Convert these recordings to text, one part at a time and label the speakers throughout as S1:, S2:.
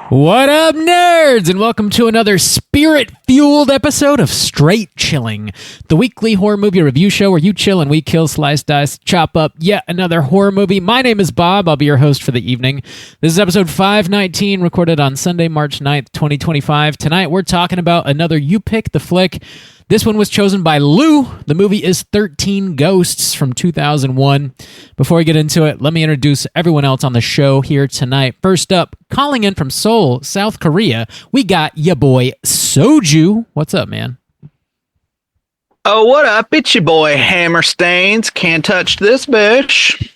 S1: What up, nerds, and welcome to another spirit-fueled episode of Straight Chilling, the weekly horror movie review show where you chill and we kill, slice, dice, chop up yet another horror movie. My name is Bob. I'll be your host for the evening. This is episode 519, recorded on Sunday, March 9th, 2025. Tonight, we're talking about another You Pick the Flick. This one was chosen by Lou. The movie is 13 Ghosts from 2001. Before we get into it, let me introduce everyone else on the show here tonight. First up, calling in from Seoul, South Korea, we got ya boy Soju. What's up, man?
S2: Oh, what up? It's your boy Hammerstains. Can't touch this bitch.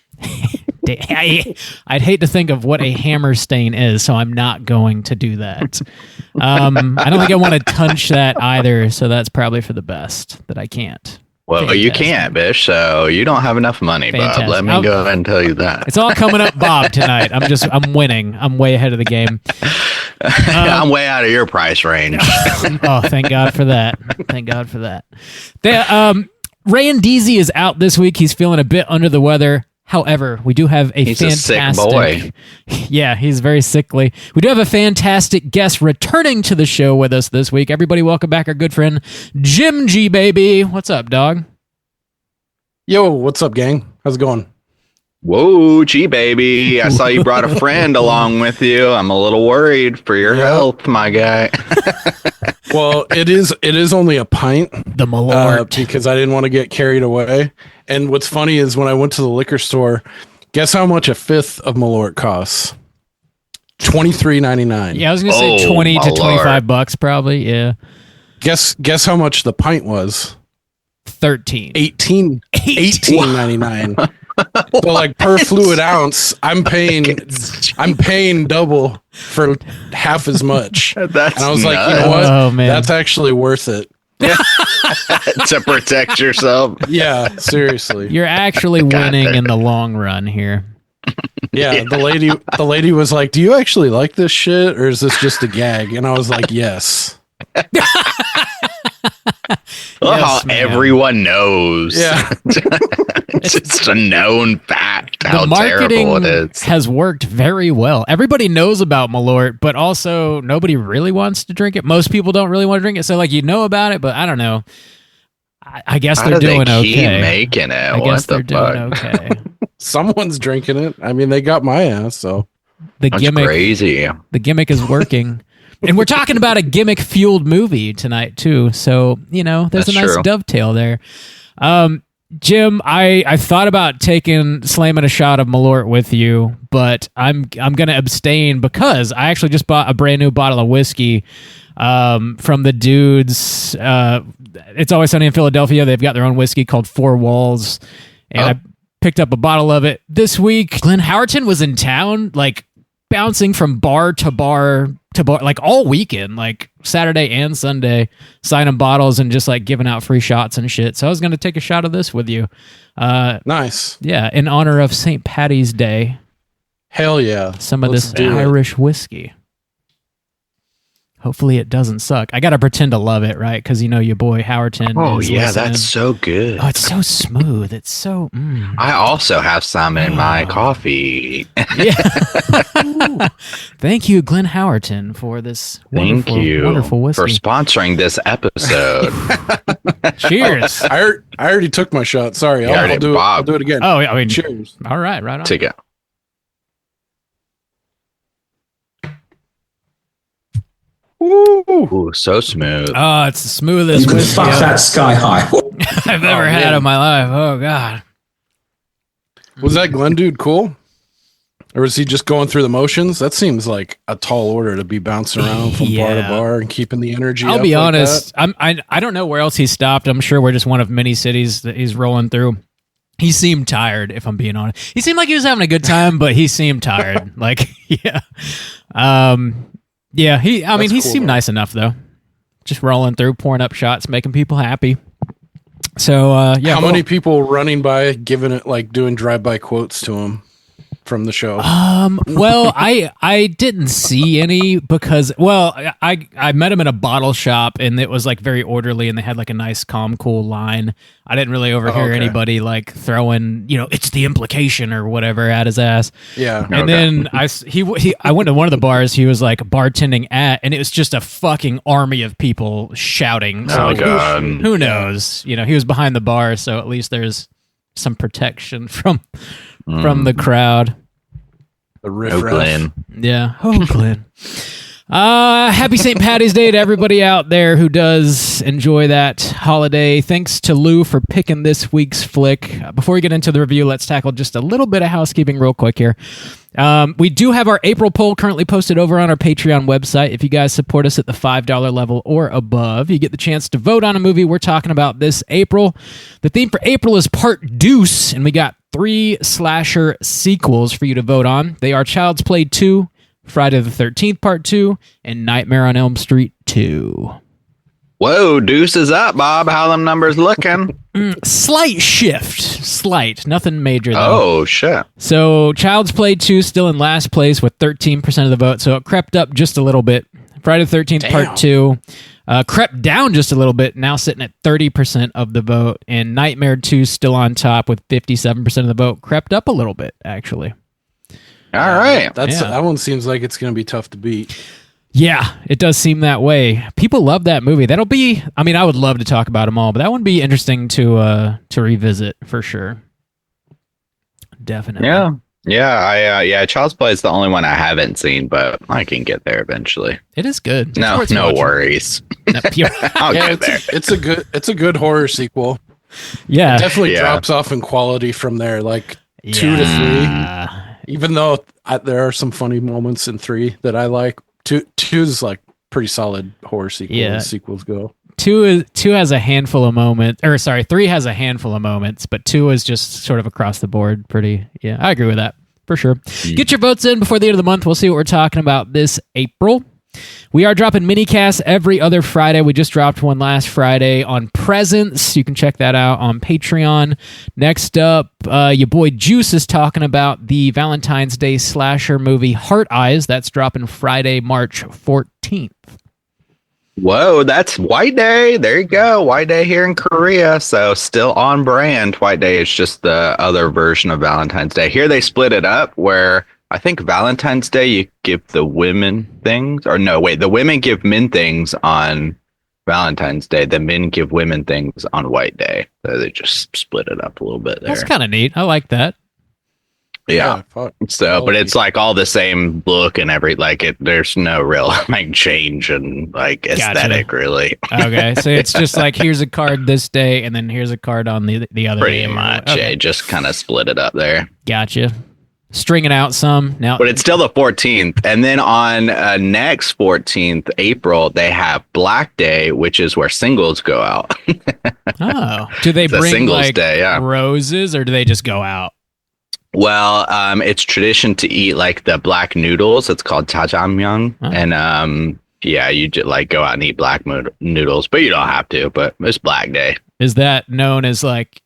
S1: I'd hate to think of what a hammer stain is, so I'm not going to do that. I don't think I want to touch that either, so that's probably for the best that I can't.
S2: Well,
S1: Fantastic.
S2: You can't, bitch, so you don't have enough money,
S1: Fantastic.
S2: Bob. Let me go ahead and tell you that.
S1: It's all coming up, Bob, tonight. I'm winning. I'm way ahead of the game.
S2: I'm way out of your price range.
S1: Oh, thank God for that. Thank God for that. Randeezy is out this week. He's feeling a bit under the weather. However, we do have
S2: He's
S1: fantastic...
S2: a sick boy.
S1: Yeah, he's very sickly. We do have a fantastic guest returning to the show with us this week. Everybody welcome back our good friend, Jim G, baby. What's up, dog?
S3: Yo, what's up, gang? How's it going?
S2: Whoa, gee, baby. I saw you brought a friend along with you. I'm a little worried for your health, my guy.
S3: Well, it is only a pint.
S1: The Malort.
S3: Because I didn't want to get carried away. And what's funny is when I went to the liquor store, guess how much a fifth of Malort costs? $23.99.
S1: Yeah, I was going to say 20 to $25 probably, yeah.
S3: Guess how much the pint was?
S1: 13.
S3: $18.99. So like per fluid ounce, I'm paying double for half as much.
S2: That's
S3: and I was
S2: nuts.
S3: like, you know what?
S1: Oh, man.
S3: That's actually worth it.
S2: To protect yourself.
S3: Yeah, seriously.
S1: You're actually winning in the long run here.
S3: Yeah, the lady was like, "Do you actually like this shit, or is this just a gag?" And I was like, "Yes."
S2: How everyone knows.
S3: Yeah.
S2: It's just a known fact how
S1: the
S2: terrible
S1: marketing
S2: it is.
S1: has worked very well. Everybody knows about Malort, but also nobody really wants to drink it. Most people don't really want to drink it. So, like, you know about it, but I don't know. I guess
S2: How
S1: they're
S2: do
S1: doing
S2: they keep
S1: okay.
S2: making it?
S1: I
S2: What
S1: guess
S2: the
S1: they're doing
S2: fuck?
S1: okay.
S3: Someone's drinking it. I mean, they got my ass, so
S1: The
S2: That's
S1: gimmick,
S2: crazy.
S1: the gimmick is working. And we're talking about a gimmick-fueled movie tonight, too. So, you know, there's
S2: That's
S1: a nice
S2: true.
S1: dovetail there. Jim, I thought about slamming a shot of Malort with you, but I'm going to abstain because I actually just bought a brand new bottle of whiskey from the dudes. It's Always Sunny in Philadelphia. They've got their own whiskey called Four Walls, and I picked up a bottle of it this week. Glenn Howerton was in town, like, bouncing from bar to bar to bar, like all weekend, like Saturday and Sunday, signing bottles and just like giving out free shots and shit. So I was going to take a shot of this with you.
S3: nice.
S1: Yeah, in honor of St. Patty's Day.
S3: Hell yeah.
S1: Some of
S3: Let's
S1: this
S3: do it.
S1: Irish whiskey. Hopefully it doesn't suck. I got to pretend to love it, right? Because you know your boy Howerton.
S2: Oh,
S1: is
S2: yeah,
S1: listening.
S2: that's so good.
S1: Oh, it's so smooth. It's so...
S2: I also have some in my coffee.
S1: Yeah. Thank you, Glenn Howerton, for this
S2: Thank you
S1: wonderful whiskey.
S2: for sponsoring this episode.
S1: Cheers.
S3: I already took my shot. Sorry, I'll do it again.
S1: Oh, I mean,
S3: Cheers.
S1: all right on.
S2: Take it. Ooh, so smooth.
S1: Oh, it's the smoothest
S4: You can
S1: whiskey
S4: fuck that sky high.
S1: I've ever had in my life. Oh, God.
S3: Was that Glenn dude cool? Or was he just going through the motions? That seems like a tall order to be bouncing around from bar to bar and keeping the energy
S1: I'll
S3: up
S1: be
S3: like
S1: honest.
S3: that.
S1: I don't know where else he stopped. I'm sure we're just one of many cities that he's rolling through. He seemed tired, if I'm being honest. He seemed like he was having a good time, but he seemed tired. Like, yeah. Yeah, he
S3: cool,
S1: seemed
S3: though.
S1: nice enough, though. Just rolling through, pouring up shots, making people happy. So, yeah.
S3: How many people running by giving it, like, doing drive-by quotes to him from the show?
S1: Well, I didn't see any because, well, I met him in a bottle shop and it was like very orderly and they had like a nice, calm, cool line. I didn't really overhear anybody like throwing, it's the implication or whatever at his ass.
S3: Yeah.
S1: And then I went to one of the bars he was like bartending at, and it was just a fucking army of people shouting. So like,
S2: God.
S1: who knows? He was behind the bar, so at least there's some protection from the crowd.
S3: The riff-raff.
S1: Yeah. Oh, Glenn. Happy St. Patty's Day to everybody out there who does enjoy that holiday. Thanks to Lou for picking this week's flick. Before we get into the review, let's tackle just a little bit of housekeeping real quick here. We do have our April poll currently posted over on our Patreon website. If you guys support us at the $5 level or above, you get the chance to vote on a movie we're talking about this April. The theme for April is Part Deuce, and we got 3 slasher sequels for you to vote on. They are Child's Play 2, Friday the 13th Part 2, and Nightmare on Elm Street 2.
S2: Whoa, Deuce is up, Bob. How them numbers looking?
S1: Slight shift. Slight. Nothing major, though.
S2: Oh, shit.
S1: So Child's Play 2 still in last place with 13% of the vote, so it crept up just a little bit. Friday the 13th Part 2 crept down just a little bit, now sitting at 30% of the vote, and Nightmare 2 still on top with 57% of the vote. Crept up a little bit, actually.
S2: All right.
S3: That one seems like it's going to be tough to beat.
S1: Yeah, it does seem that way. People love that movie. That'll be, I would love to talk about them all, but that would be interesting to revisit for sure. Definitely.
S2: Yeah. Child's Play is the only one I haven't seen, but I can get there eventually.
S1: It is good.
S2: No worries. I'll get there.
S3: It's a good horror sequel.
S1: Yeah,
S3: it definitely drops off in quality from there, like 2 to 3. Even though there are some funny moments in 3 that I like, 2 is like pretty solid horror sequel as sequels go.
S1: 2 has a handful of moments, 3 has a handful of moments, but 2 is just sort of across the board pretty. Yeah, I agree with that for sure. Get your votes in before the end of the month. We'll see what we're talking about this April. We are dropping mini-casts every other Friday. We just dropped one last Friday on Presents. You can check that out on Patreon. Next up, your boy Juice is talking about the Valentine's Day slasher movie Heart Eyes. That's dropping Friday, March 14th.
S2: Whoa, that's White Day. There you go. White Day here in Korea. So still on brand. White Day is just the other version of Valentine's Day. Here they split it up where I think Valentine's Day, you give the women things. Or no, wait, the women give men things on Valentine's Day. The men give women things on White Day. So they just split it up a little bit there.
S1: That's kind of neat. I like that.
S2: Yeah. So, but it's like all the same look and there's no real like change and like aesthetic really.
S1: Okay. So it's just like, here's a card this day and then here's a card on the other day.
S2: Pretty much. Okay. Yeah, just kind of split it up there.
S1: Gotcha. Stringing out some now,
S2: but it's still the 14th, and then on next 14th April they have Black Day, which is where singles go out.
S1: Oh, do they bring
S2: singles
S1: like
S2: day,
S1: roses, or do they just go out?
S2: Well, it's tradition to eat like the black noodles. It's called jjajangmyeon, and you just like go out and eat black noodles, but you don't have to. But it's Black Day. Is
S1: that known as like,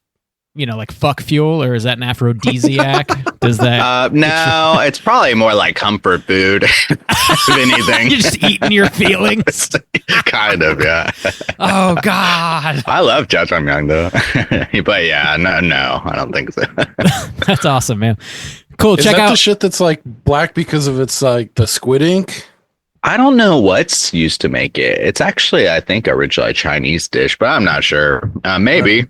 S1: like fuck fuel, or is that an aphrodisiac? Does that?
S2: No, it's probably more like comfort food than anything.
S1: You're just eating your feelings.
S2: Kind of, yeah.
S1: Oh God,
S2: I love jjajangmyeon though, but yeah, no, I don't think so.
S1: That's awesome, man. Cool. Check out
S3: the shit that's like black because of its like the squid ink.
S2: I don't know what's used to make it. It's actually, I think, originally a Chinese dish, but I'm not sure. Maybe.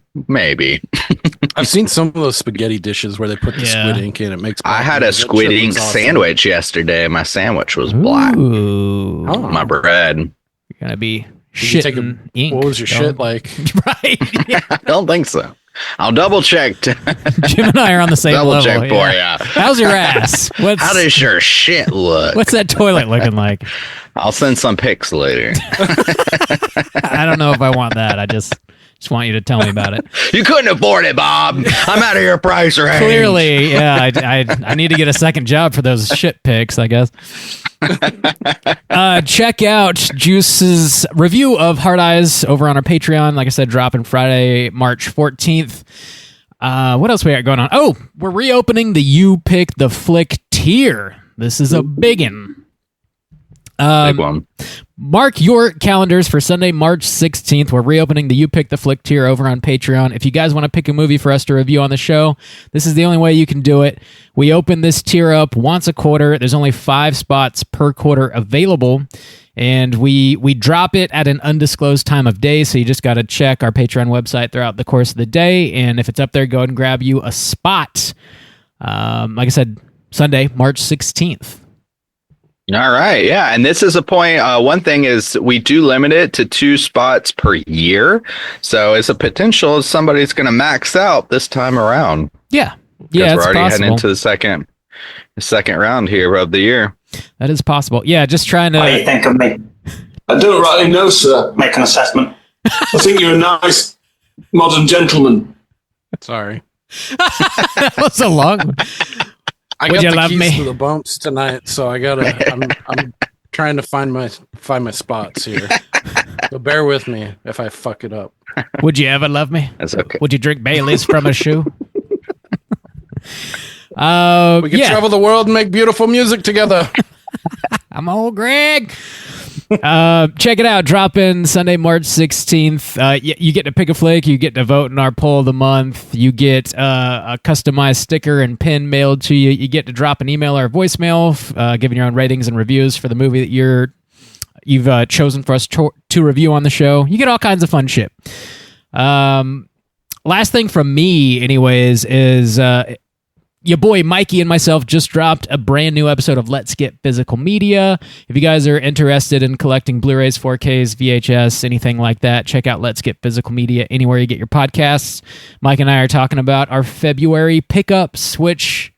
S3: I've seen some of those spaghetti dishes where they put the squid ink in. It makes.
S2: I had a squid ink sandwich yesterday. My sandwich was black.
S1: Ooh.
S2: Oh, my bread.
S1: You're gonna be shitting ink.
S3: What was your shit like?
S1: Right. Yeah.
S2: I don't think so. I'll double check.
S1: Jim and I are on the same level.
S2: Double check for you.
S1: How's your ass?
S2: How does your shit look?
S1: What's that toilet looking like?
S2: I'll send some pics later.
S1: I don't know if I want that. I just want you to tell me about it.
S2: You couldn't afford it, Bob. I'm out of your price range.
S1: Clearly, yeah. I need to get a second job for those shit pics, I guess. Check out Juice's review of Heart Eyes over on our Patreon. Like I said, dropping Friday, March 14th. What else we got going on? Oh, we're reopening the You Pick the Flick tier. This is a biggin.
S2: Big one.
S1: Mark your calendars for Sunday, March 16th. We're reopening the You Pick the Flick tier over on Patreon. If you guys want to pick a movie for us to review on the show, this is the only way you can do it. We open this tier up once a quarter. There's only 5 spots per quarter available. And we drop it at an undisclosed time of day, so you just got to check our Patreon website throughout the course of the day. And if it's up there, go ahead and grab you a spot. Like I said, Sunday, March 16th.
S2: All right. Yeah. And this is a point. One thing is we do limit it to 2 spots per year. So it's a potential somebody's going to max out this time around.
S1: Yeah.
S2: Yeah. We're already heading into the second round here of the year.
S1: That is possible. Yeah. Just trying to.
S4: What do you think of me?
S5: I don't rightly know, sir.
S4: Make an assessment.
S5: I think you're a nice modern gentleman.
S3: Sorry.
S1: That was a long one.
S3: I
S1: Would
S3: got
S1: you
S3: the
S1: love
S3: keys
S1: me?
S3: to the bumps tonight, so I'm trying to find my spots here. So bear with me if I fuck it up.
S1: Would you ever love me?
S2: That's okay.
S1: Would you drink Bailey's from a shoe?
S3: We can travel the world and make beautiful music together.
S1: I'm old Greg. Check it out. Drop in Sunday, March 16th. You get to pick a flick. You get to vote in our poll of the month. You get a customized sticker and pin mailed to you. You get to drop an email or a voicemail, giving your own ratings and reviews for the movie that you've chosen for us to review on the show. You get all kinds of fun shit. Last thing from me, anyways, is your boy Mikey and myself just dropped a brand new episode of Let's Get Physical Media. If you guys are interested in collecting Blu-rays, 4Ks, VHS, anything like that, check out Let's Get Physical Media anywhere you get your podcasts. Mike and I are talking about our February pickups, which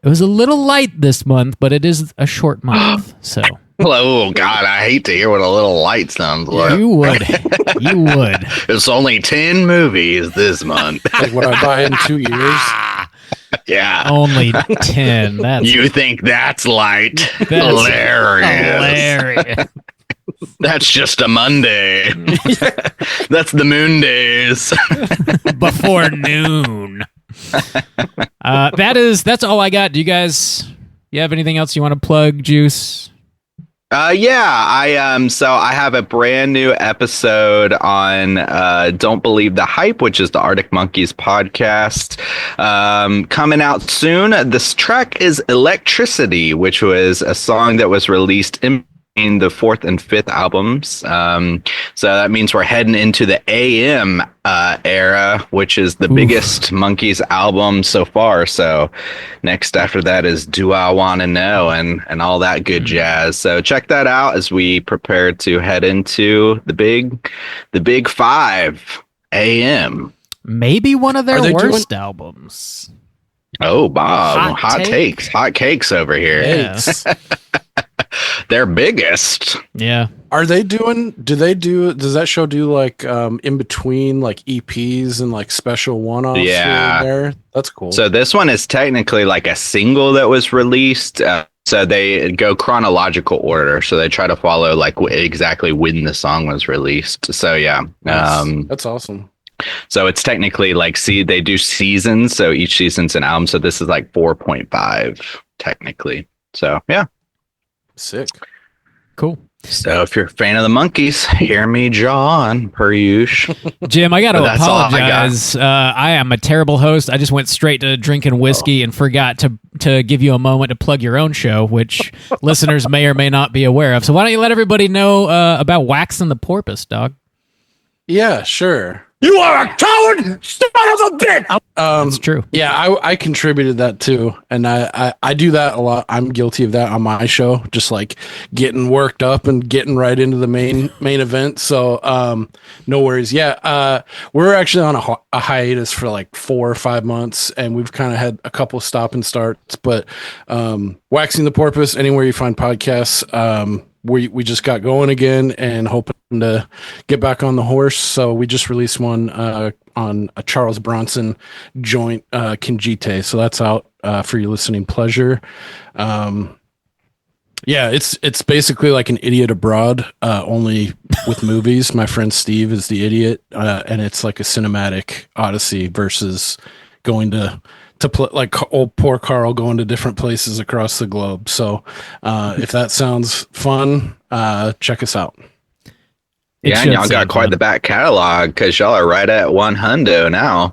S1: it was a little light this month, but it is a short month. So,
S2: Oh, God, I hate to hear what a little light sounds like.
S1: you would.
S2: It's only 10 movies this month.
S3: Like what I buy in 2 years.
S2: Yeah.
S1: Only 10. That's
S2: You think that's light? Hilarious.
S1: hilarious.
S2: That's just a Monday. That's the moon days.
S1: Before noon. That's all I got. Do you guys have anything else you want to plug, Juice?
S2: So I have a brand new episode on Don't Believe the Hype, which is the Arctic Monkeys podcast, coming out soon. This track is Electricity, which was a song that was released in the 4th and 5th albums. So that means we're heading into the AM era, which is the biggest Monkeys album so far. So next after that is Do I Wanna Know and all that good jazz. So check that out as we prepare to head into the big 5 AM.
S1: Maybe one of their worst albums.
S2: Oh, Bob, hot cakes over here.
S1: Yes.
S2: Their biggest.
S1: Yeah.
S3: Does that show do like in between like EPs and like special one-offs here and there? That's cool.
S2: So this one is technically like a single that was released. So they go chronological order. So they try to follow like exactly when the song was released. So yeah.
S3: That's awesome.
S2: So it's technically like, they do seasons. So each season's an album. So this is like 4.5 technically. So yeah.
S3: Sick.
S1: Cool.
S2: So if you're a fan of the Monkeys, hear me, John, per usual.
S1: Jim, I got to apologize. I am a terrible host. I just went straight to drinking whiskey and forgot to give you a moment to plug your own show, which listeners may or may not be aware of. So why don't you let everybody know about Waxing the Porpoise, dog?
S3: Yeah, sure.
S5: You are a coward, son of a bitch!
S1: That's true.
S3: Yeah, I contributed that too, and I do that a lot. I'm guilty of that on my show, just like getting worked up and getting right into the main event. So no worries. Yeah, we're actually on a hiatus for like 4 or 5 months, and we've kind of had a couple stop and starts. But Waxing the Porpoise, anywhere you find podcasts. We just got going again and hoping to get back on the horse. So we just released one on a Charles Bronson joint, Kinjite. So that's out for your listening pleasure. Yeah, it's basically like an Idiot Abroad, only with movies. My friend Steve is the idiot, and it's like a cinematic odyssey versus going to play, like old poor Carl going to different places across the globe. So if that sounds fun, check us out.
S2: Yeah, and y'all got quite the back catalog because y'all are right at 100 now.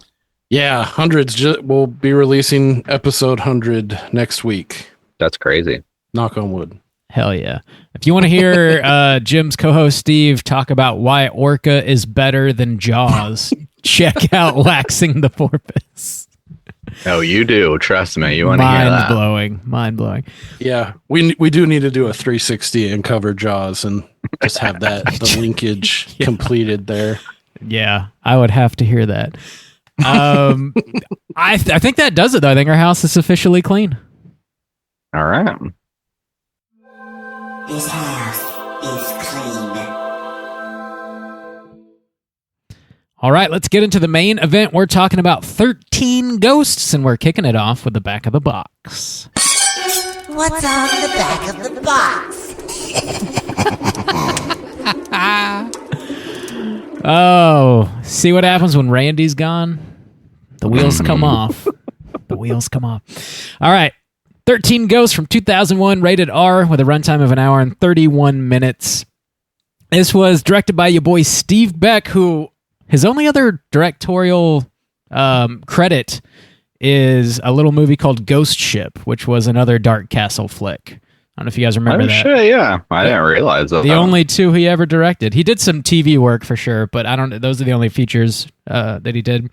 S3: Yeah, hundreds. We'll be releasing episode 100 next week.
S2: That's crazy.
S3: Knock on wood.
S1: Hell yeah. If you want to hear Jim's co-host Steve talk about why Orca is better than Jaws, check out Waxing the Porpoise.
S2: Oh, you do. Trust me. You want to hear that.
S1: Mind blowing.
S3: Yeah, we do need to do a 360 and cover Jaws and just have the linkage completed there.
S1: Yeah, I would have to hear that. I think that does it, though. I think our house is officially clean.
S2: All right.
S4: This house is clean.
S1: All right, let's get into the main event. We're talking about 13 Ghosts, and we're kicking it off with the back of the box.
S4: What's on the back of the box?
S1: Oh, see what happens when Randy's gone? The wheels come off. The wheels come off. All right. 13 Ghosts from 2001, rated R, with a runtime of 1 hour and 31 minutes. This was directed by your boy Steve Beck, who his only other directorial credit is a little movie called Ghost Ship, which was another Dark Castle flick. I don't know if you guys remember that.
S2: Sure, yeah. I didn't realize that.
S1: The only two he ever directed. He did some TV work for sure, but those are the only features that he did.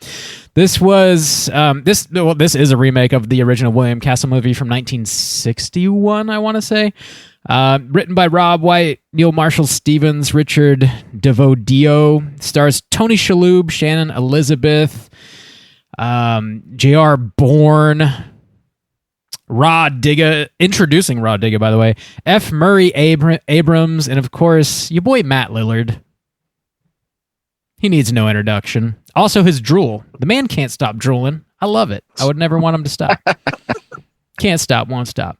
S1: This was this is a remake of the original William Castle movie from 1961, I want to say. Written by Rob White, Neil Marshall Stevens, Richard DeVodio. Stars Tony Shalhoub, Shannon Elizabeth, J.R. Bourne, Rod Digga, introducing Rod Digga, by the way, F. Murray Abrams, and of course, your boy Matt Lillard. He needs no introduction. Also, his drool. The man can't stop drooling. I love it. I would never want him to stop. Can't stop, won't stop.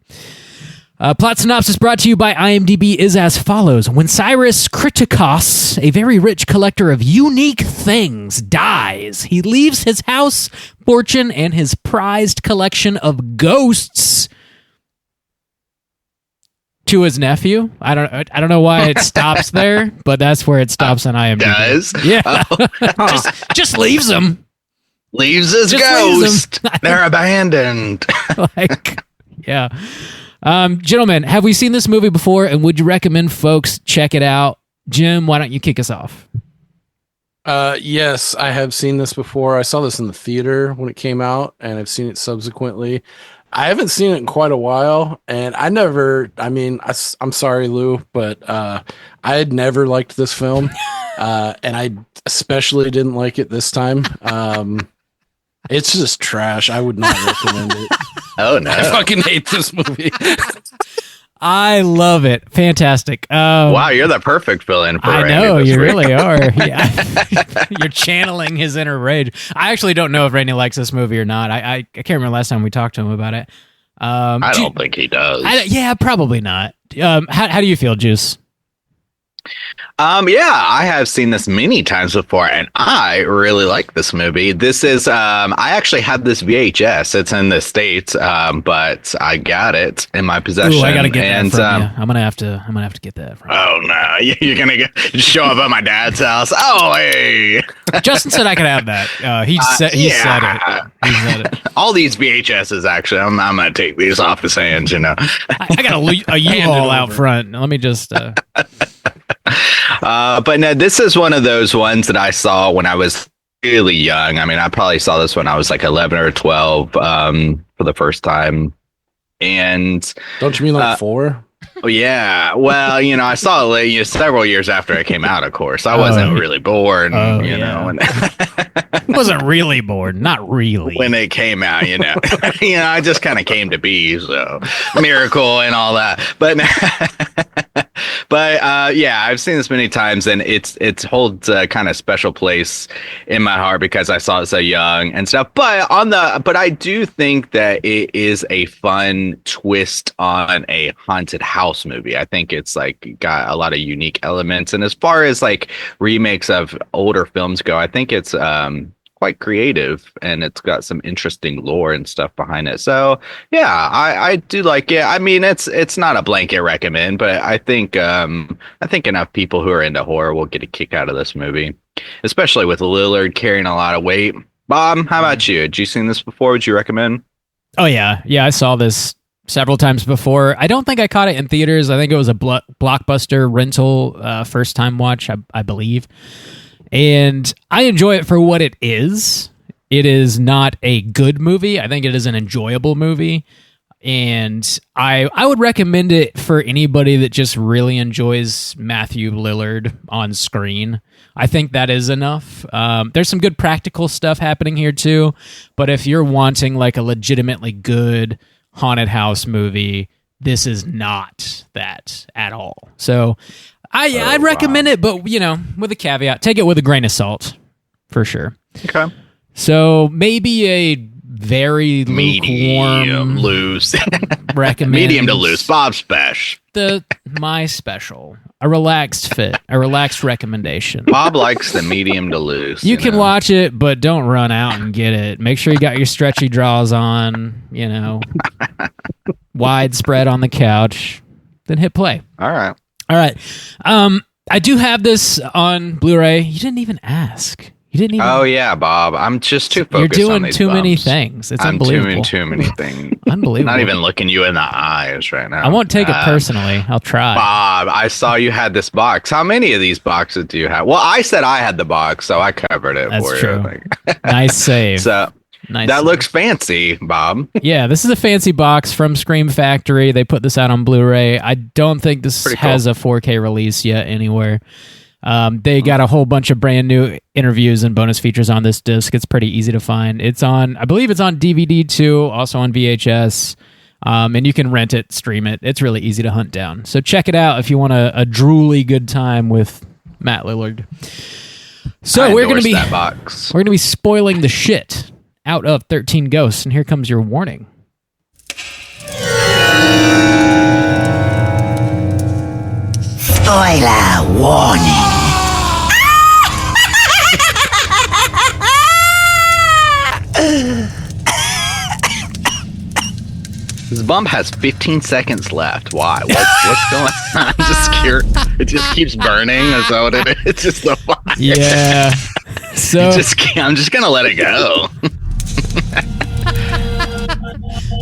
S1: Plot synopsis brought to you by IMDb is as follows. When Cyrus Kriticos, a very rich collector of unique things, dies, he leaves his house, fortune, and his prized collection of ghosts to his nephew. I don't know why it stops there, but that's where it stops on IMDb.
S2: Does?
S1: Yeah. Just leaves them.
S2: Leaves his ghost. They're abandoned.
S1: Yeah. Gentlemen, have we seen this movie before, and would you recommend folks check it out? Jim, why don't you kick us off?
S3: Yes, I have seen this before. I saw this in the theater when it came out, and I've seen it subsequently. I haven't seen it in quite a while, and I'm sorry, Lou, but I had never liked this film, and I especially didn't like it this time. It's just trash. I would not recommend it.
S2: Oh, no.
S3: I fucking hate this movie.
S1: I love it. Fantastic.
S2: Wow, you're the perfect fill-in for
S1: Randy.
S2: I know,
S1: you really are. Yeah. You're channeling his inner rage. I actually don't know if Randy likes this movie or not. I can't remember last time we talked to him about it.
S2: I don't think he does.
S1: Yeah, probably not. How do you feel, Juice?
S2: Yeah, I have seen this many times before, and I really like this movie. This is, I actually had this VHS. It's in the States, but I got it in my possession.
S1: Ooh, I gotta get that from you. I'm gonna have to get that from you.
S2: Oh no, you're gonna show up at my dad's house. Oh hey,
S1: Justin said I could have that. He said it.
S2: All these VHSs, actually, I'm gonna take these off his hands. You know,
S1: I got a U-Haul out front. Let me just.
S2: But no, this is one of those ones that I saw when I was really young. I mean, I probably saw this when I was like 11 or 12 for the first time. And
S3: don't you mean like 4?
S2: Yeah. Well, I saw it several years after it came out, of course. I wasn't really born, you know.
S1: Wasn't really born. Not really.
S2: When it came out, I just kind of came to be, so miracle and all that. But yeah, I've seen this many times, and it holds a kind of special place in my heart because I saw it so young and stuff. But I do think that it is a fun twist on a haunted house movie. I think it's like got a lot of unique elements, and as far as like remakes of older films go, I think it's quite creative, and it's got some interesting lore and stuff behind it. So yeah, I do like it. I mean, it's not a blanket recommend, but I think enough people who are into horror will get a kick out of this movie, especially with Lillard carrying a lot of weight. Bob, how about you? Had you seen this before? Would you recommend?
S1: Oh yeah, I saw this several times before. I don't think I caught it in theaters. I think it was a Blockbuster rental, first time watch, I believe. And I enjoy it for what it is. It is not a good movie. I think it is an enjoyable movie. And I would recommend it for anybody that just really enjoys Matthew Lillard on screen. I think that is enough. There's some good practical stuff happening here too. But if you're wanting like a legitimately good haunted house movie, this is not that at all. So I'd recommend it, but, with a caveat. Take it with a grain of salt, for sure.
S2: Okay.
S1: So maybe a very
S2: medium loose
S1: recommend.
S2: Medium to loose. Bob's special.
S1: My special. A relaxed fit. A relaxed recommendation.
S2: Bob likes the medium to loose.
S1: You can watch it, but don't run out and get it. Make sure you got your stretchy draws on, widespread on the couch. Then hit play.
S2: All right.
S1: I do have this on Blu-ray. You didn't even ask. You didn't even.
S2: Oh yeah, Bob. I'm just too focused.
S1: You're doing
S2: on these
S1: too
S2: bumps.
S1: many things. It's
S2: I'm
S1: unbelievable.
S2: doing too many things.
S1: Unbelievable.
S2: Not even looking you in the eyes right now.
S1: I won't take it personally. I'll try.
S2: Bob, I saw you had this box. How many of these boxes do you have? Well, I said I had the box, so I covered it for
S1: true.
S2: you.
S1: Nice save.
S2: So
S1: nice
S2: that
S1: save.
S2: looks fancy, Bob.
S1: Yeah, this is a fancy box from Scream Factory. They put this out on Blu-ray. I don't think this has a 4K release yet anywhere. They got a whole bunch of brand new interviews and bonus features on this disc. It's pretty easy to find. I believe it's on DVD too, also on VHS. And you can rent it, stream it. It's really easy to hunt down. So check it out if you want a drooly good time with Matt Lillard. So we're going to be
S2: that box.
S1: We're going to be spoiling the shit out of 13 Ghosts, and here comes your warning.
S4: Spoiler warning.
S2: This bump has 15 seconds left. Why? What's going on? I'm just curious. It just keeps burning. Is that what it is? It's just the fire.
S1: Yeah. So
S2: I'm just gonna let it go.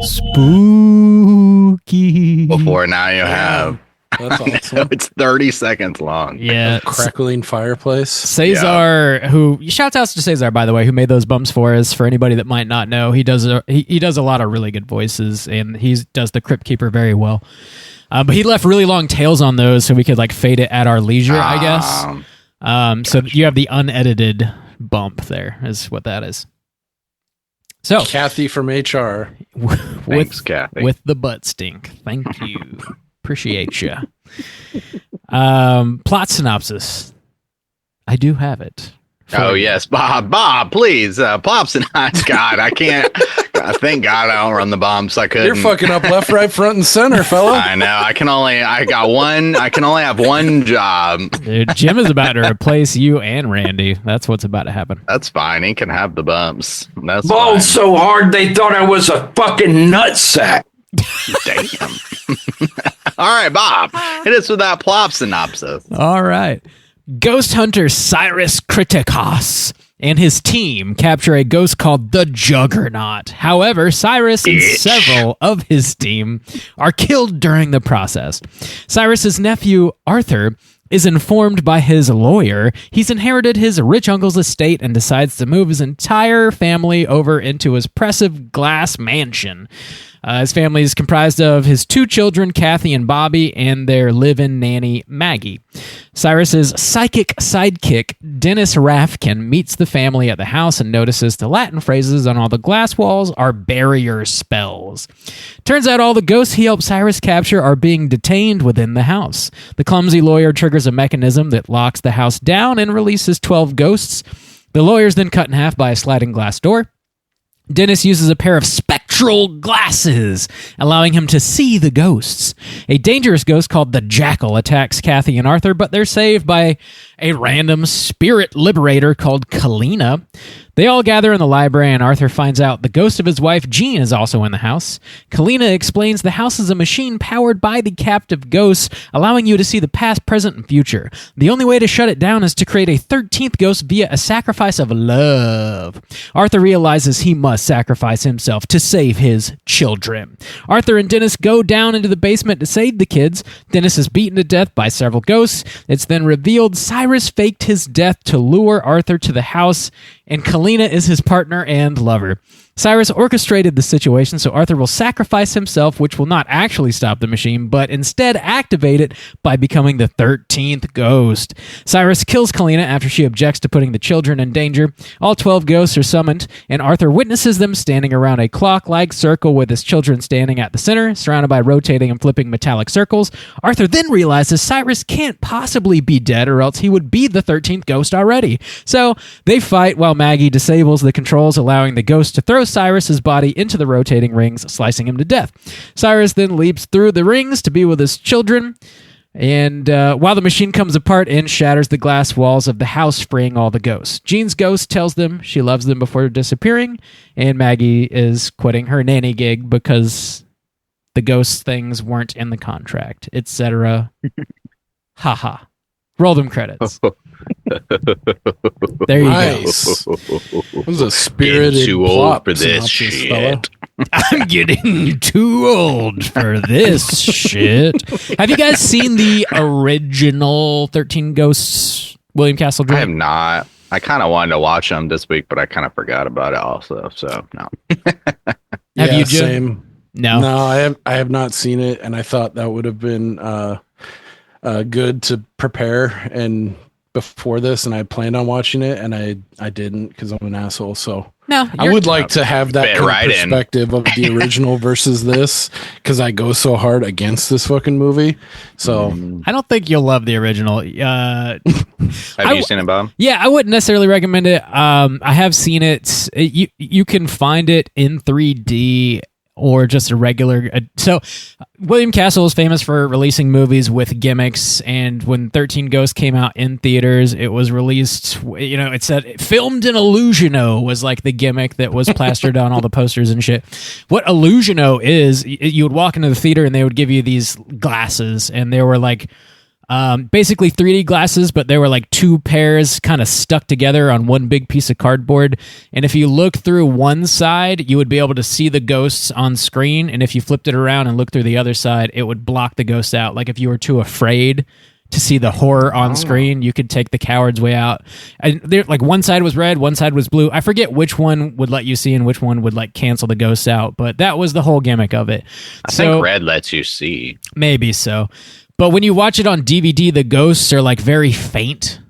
S1: Spooky.
S2: Before now you have.
S3: That's awesome.
S2: It's 30 seconds long.
S1: Yeah.
S3: Crackling fireplace.
S1: Cesar, who shout outs to Cesar, by the way, who made those bumps for us. For anybody that might not know, he does a lot of really good voices, and he does the Crypt Keeper very well. But he left really long tails on those, so we could fade it at our leisure, I guess. So you have the unedited bump there, is what that is. So
S3: Kathy from HR.
S2: Thanks, Kathy.
S1: With the butt stink. Thank you. Appreciate you. Plot synopsis. I do have it.
S2: Oh yes, Bob, please, plot synopsis. God, I can't. Thank God I don't run the bombs. I couldn't.
S3: You're fucking up left, right, front, and center, fella.
S2: I know. I can only have one job.
S1: Dude, Jim is about to replace you and Randy. That's what's about to happen.
S2: That's fine. He can have the bumps. That's
S5: Balled
S2: fine.
S5: so hard they thought I was a fucking nutsack.
S2: Damn. All right, Bob. Hit us with that plot synopsis.
S1: All right. Ghost hunter Cyrus Kriticos and his team capture a ghost called the Juggernaut. However, Cyrus and several of his team are killed during the process. Cyrus's nephew, Arthur, is informed by his lawyer he's inherited his rich uncle's estate and decides to move his entire family over into his impressive glass mansion. His family is comprised of his two children, Kathy and Bobby, and their live-in nanny, Maggie. Cyrus's psychic sidekick, Dennis Raffkin, meets the family at the house and notices the Latin phrases on all the glass walls are barrier spells. Turns out all the ghosts he helped Cyrus capture are being detained within the house. The clumsy lawyer triggers a mechanism that locks the house down and releases 12 ghosts. The lawyer's then cut in half by a sliding glass door. Dennis uses a pair of spectral glasses, allowing him to see the ghosts. A dangerous ghost called the Jackal attacks Kathy and Arthur, but they're saved by a random spirit liberator called Kalina. They all gather in the library, and Arthur finds out the ghost of his wife, Jean, is also in the house. Kalina explains the house is a machine powered by the captive ghosts, allowing you to see the past, present, and future. The only way to shut it down is to create a 13th ghost via a sacrifice of love. Arthur realizes he must sacrifice himself to save his children. Arthur and Dennis go down into the basement to save the kids. Dennis is beaten to death by several ghosts. It's then revealed Cyrus faked his death to lure Arthur to the house, and Kalina is his partner and lover. Cyrus orchestrated the situation so Arthur will sacrifice himself, which will not actually stop the machine, but instead activate it by becoming the 13th ghost. Cyrus kills Kalina after she objects to putting the children in danger. All 12 ghosts are summoned, and Arthur witnesses them standing around a clock-like circle with his children standing at the center, surrounded by rotating and flipping metallic circles. Arthur then realizes Cyrus can't possibly be dead, or else he would be the 13th ghost already. So they fight while Maggie disables the controls, allowing the ghost to throw Cyrus's body into the rotating rings, slicing him to death. Cyrus then leaps through the rings to be with his children, and while the machine comes apart and shatters the glass walls of the house, freeing all the ghosts. Jean's ghost tells them she loves them before disappearing, and Maggie is quitting her nanny gig because the ghost things weren't in the contract, etc. Haha. Roll them credits. There you
S3: Nice.
S1: go.
S3: It was a spirited
S2: Too old
S3: plot
S2: for this
S3: synopsis,
S2: shit.
S3: fella.
S1: I'm getting too old for this shit. Have you guys seen the original 13 Ghosts William Castle
S2: I
S1: joint?
S2: have not. I kind of wanted to watch them this week, but I kind of forgot about it also. So no.
S1: Have you, Jim?
S3: Same.
S1: No.
S3: No, I have not seen it, and I thought that would have been good to prepare and before this, and I planned on watching it, and I didn't because I'm an asshole. So
S1: No.
S3: I would like to have that
S2: Fit
S3: kind
S2: right
S3: of
S2: in.
S3: perspective of the original versus this, because I go so hard against this fucking movie. So
S1: I don't think you'll love the original.
S2: Have you seen it, Bob?
S1: Yeah, I wouldn't necessarily recommend it. I have seen it. You can find it in 3D or just a regular. So William Castle is famous for releasing movies with gimmicks, and when 13 Ghosts came out in theaters, it was released, it said filmed in Illusiono was like the gimmick that was plastered on all the posters and shit. What Illusiono is, you would walk into the theater and they would give you these glasses, and they were like basically 3D glasses, but they were like two pairs kind of stuck together on one big piece of cardboard. And if you look through one side, you would be able to see the ghosts on screen. And if you flipped it around and looked through the other side, it would block the ghosts out. Like if you were too afraid to see the horror on screen, you could take the coward's way out. And there, like one side was red, one side was blue. I forget which one would let you see and which one would like cancel the ghosts out, but that was the whole gimmick of it.
S2: I think red lets you see.
S1: Maybe so. But when you watch it on DVD, the ghosts are like very faint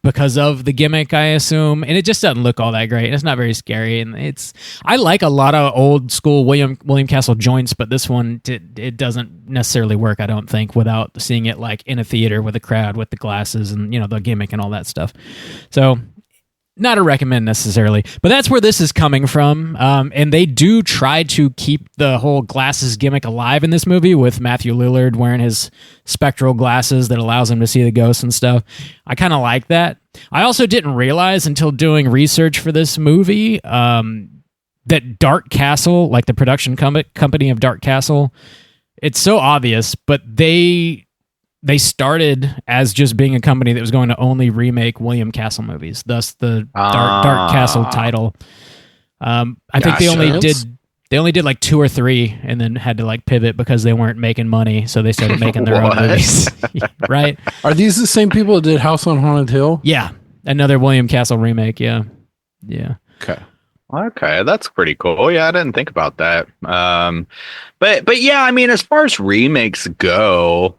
S1: because of the gimmick, I assume. And it just doesn't look all that great. It's not very scary. And I like a lot of old school William Castle joints, but this one, it doesn't necessarily work, I don't think, without seeing it like in a theater with a crowd with the glasses and, the gimmick and all that stuff. So not a recommend necessarily, but that's where this is coming from. And they do try to keep the whole glasses gimmick alive in this movie with Matthew Lillard wearing his spectral glasses that allows him to see the ghosts and stuff. I kind of like that. I also didn't realize until doing research for this movie that Dark Castle, like the production company of Dark Castle, it's so obvious, but they started as just being a company that was going to only remake William Castle movies, thus the Dark Castle title. I think they only did like 2 or 3 and then had to like pivot because they weren't making money, so they started making their own movies. Right?
S3: are these the same people that did House on Haunted Hill?
S1: Yeah. Another William Castle remake, yeah.
S2: Okay, that's pretty cool. Yeah, I didn't think about that. But yeah, I mean, as far as remakes go,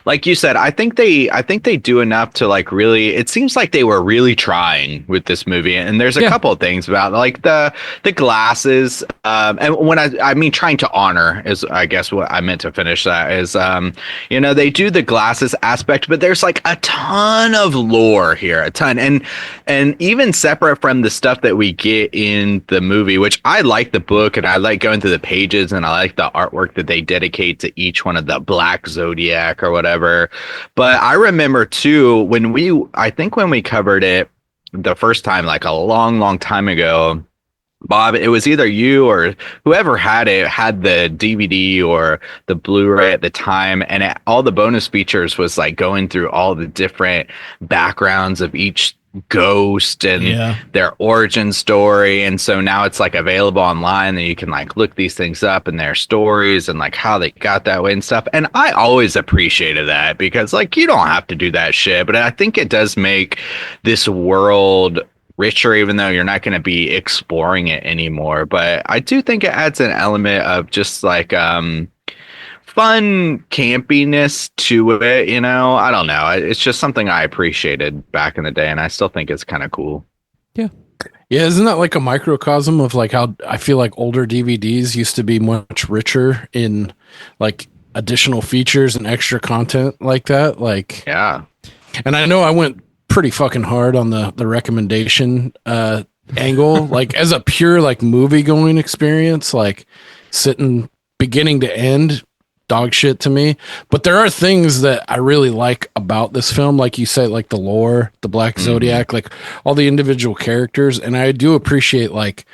S2: like you said, I think they do enough to like really. It seems like they were really trying with this movie, and there's a couple of things about like the glasses, and when I mean trying to honor is I guess what I meant to finish that is they do the glasses aspect, but there's like a ton of lore here, a ton, and even separate from the stuff that we get in the movie, which I like the book and I like going through the pages and I like the artwork that they dedicate to each one of the Black Zodiac or whatever. But I remember too when we covered it the first time, like a long, long time ago, Bob, it was either you or whoever had it had the DVD or the Blu-ray at the time, and all the bonus features was like going through all the different backgrounds of each ghost and their origin story. And so now it's like available online, and you can like look these things up and their stories and like how they got that way and stuff. And I always appreciated that, because like you don't have to do that shit, but I think it does make this world richer, even though you're not going to be exploring it anymore. But I do think it adds an element of just like fun campiness to it, you know. I don't know, it's just something I appreciated back in the day, and I still think it's kind of cool.
S3: Yeah, isn't that like a microcosm of like how I feel like older DVDs used to be much richer in like additional features and extra content like that? Like,
S2: yeah.
S3: And I know I went pretty fucking hard on the recommendation angle, like as a pure like movie going experience, like sitting beginning to end, dog shit to me. But there are things that I really like about this film, like you said, like the lore, the Black Zodiac, like all the individual characters, and I do appreciate like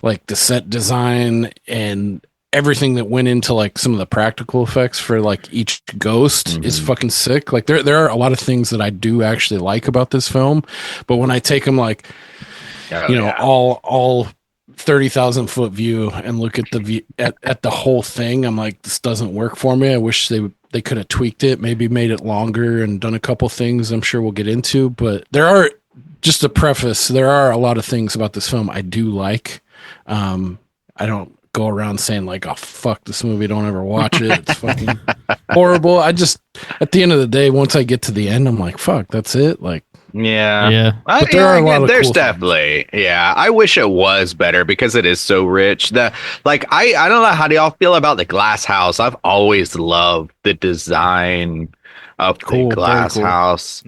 S3: the set design and everything that went into like some of the practical effects for like each ghost is fucking sick. Like there are a lot of things that I do actually like about this film, but when I take them like all 30,000 foot view and look at the view, at the whole thing, I'm like, this doesn't work for me. I wish they could have tweaked it, maybe made it longer and done a couple things I'm sure we'll get into. But there are, just a preface, there are a lot of things about this film I do like. I don't go around saying like, oh fuck this movie, don't ever watch it, it's fucking horrible. I just, at the end of the day, once I get to the end, I'm like, fuck, that's it. Like,
S2: but there are a lot of there's cool definitely things. I wish it was better, because it is so rich. I don't know, how do y'all feel about the glass house? I've always loved the design of the glass house.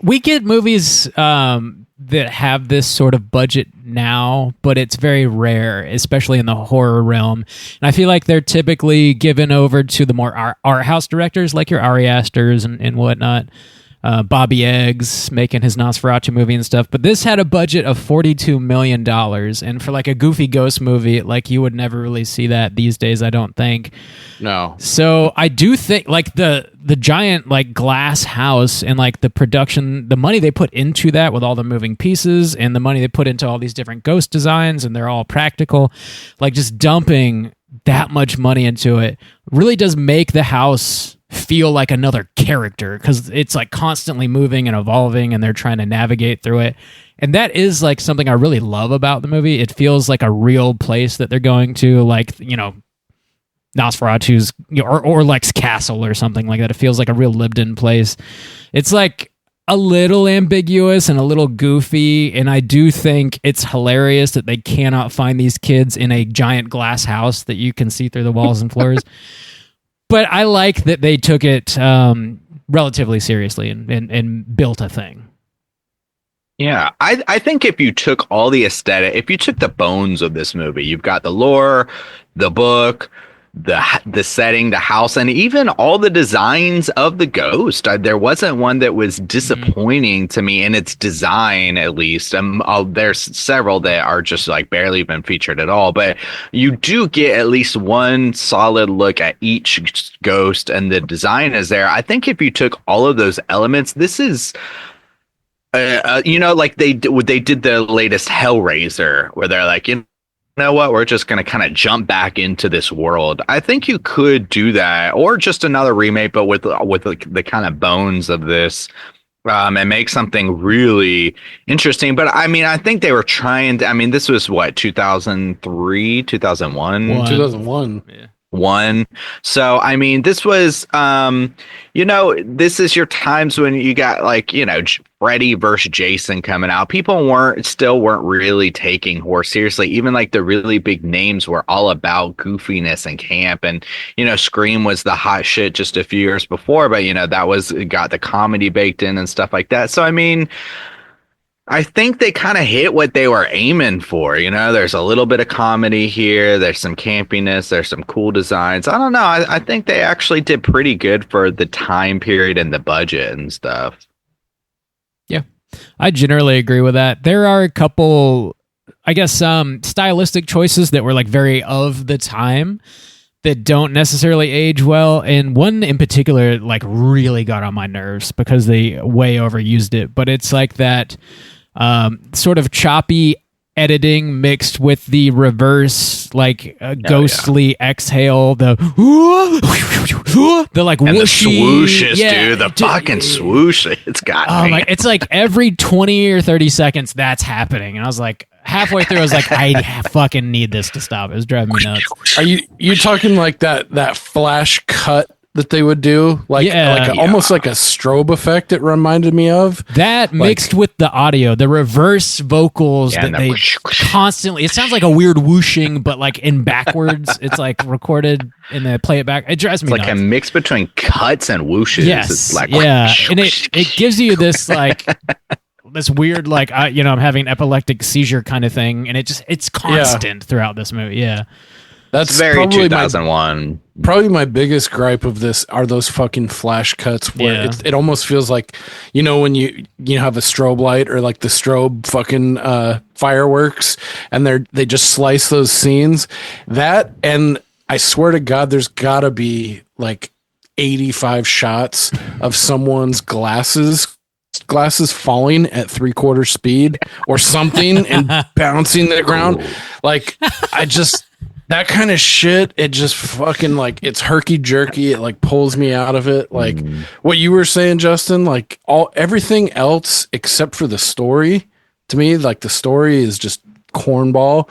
S1: We get movies that have this sort of budget now, but it's very rare, especially in the horror realm. And I feel like they're typically given over to the more art house directors, like your Ari Asters and whatnot. Bobby Eggs making his Nosferatu movie and stuff. But this had a budget of $42 million. And for like a goofy ghost movie, like you would never really see that these days, I don't think.
S3: No.
S1: So I do think like the giant like glass house and like the production, the money they put into that with all the moving pieces and the money they put into all these different ghost designs, and they're all practical, like just dumping that much money into it really does make the house feel like another character, because it's like constantly moving and evolving, and they're trying to navigate through it. And that is like something I really love about the movie. It feels like a real place that they're going to, like, you know, Nosferatu's or Lex Castle or something like that. It feels like a real lived-in place. It's like a little ambiguous and a little goofy, and I do think it's hilarious that they cannot find these kids in a giant glass house that you can see through the walls and floors. But I like that they took it relatively seriously and built a thing.
S2: Yeah, I think if you took all the aesthetic, if you took the bones of this movie, you've got the lore, the book, the setting, the house, and even all the designs of the ghost. There wasn't one that was disappointing to me in its design, at least. There's several that are just like barely even featured at all, but you do get at least one solid look at each ghost, and the design is there. I think if you took all of those elements, this is like they did the latest Hellraiser, where they're like, you know what, we're just going to kind of jump back into this world. I think you could do that, or just another remake, but with the kind of bones of this, and make something really interesting. But I mean, I think they were trying to, I mean, this was what, 2003, 2001?
S3: 2001. Yeah.
S2: One. So, I mean, this was, this is your times when you got like, Freddy versus Jason coming out. People weren't really taking horror seriously. Even like the really big names were all about goofiness and camp. And, Scream was the hot shit just a few years before, but, that got the comedy baked in and stuff like that. So, I mean, I think they kind of hit what they were aiming for. There's a little bit of comedy here. There's some campiness. There's some cool designs. I don't know. I think they actually did pretty good for the time period and the budget and stuff.
S1: Yeah. I generally agree with that. There are a couple, I guess, stylistic choices that were like very of the time that don't necessarily age well, and one in particular like really got on my nerves because they way overused it. But it's like that sort of choppy editing mixed with the reverse like ghostly exhale, the like
S2: and
S1: whooshy,
S2: the swooshes, dude, the fucking swoosh. It's got me.
S1: It's like every 20 or 30 seconds that's happening, and I was like, halfway through I was like, I fucking need this to stop. It was driving me nuts.
S3: Are you talking like that flash cut that they would do, almost like a strobe effect? It reminded me of
S1: that, mixed with the audio, the reverse vocals that they constantly. It sounds like a weird whooshing, but like in backwards. It's like recorded and they play it back. It drives me nuts.
S2: Like a mix between cuts and whooshes.
S1: Yes,
S2: it's like
S1: and it gives you this like. This weird, like, I'm having an epileptic seizure kind of thing, and it's constant throughout this movie. Yeah.
S3: That's
S2: very 2001.
S3: Probably my biggest gripe of this are those fucking flash cuts where it almost feels like, when you have a strobe light or like the strobe fucking fireworks, and they just slice those scenes. That, and I swear to God, there's gotta be like 85 shots of someone's glasses falling at 3/4 speed or something and bouncing to the ground. Like, that kind of shit, it just fucking like, it's herky jerky. It like pulls me out of it. Like what you were saying, Justin, like everything else except for the story, to me, like the story is just cornball.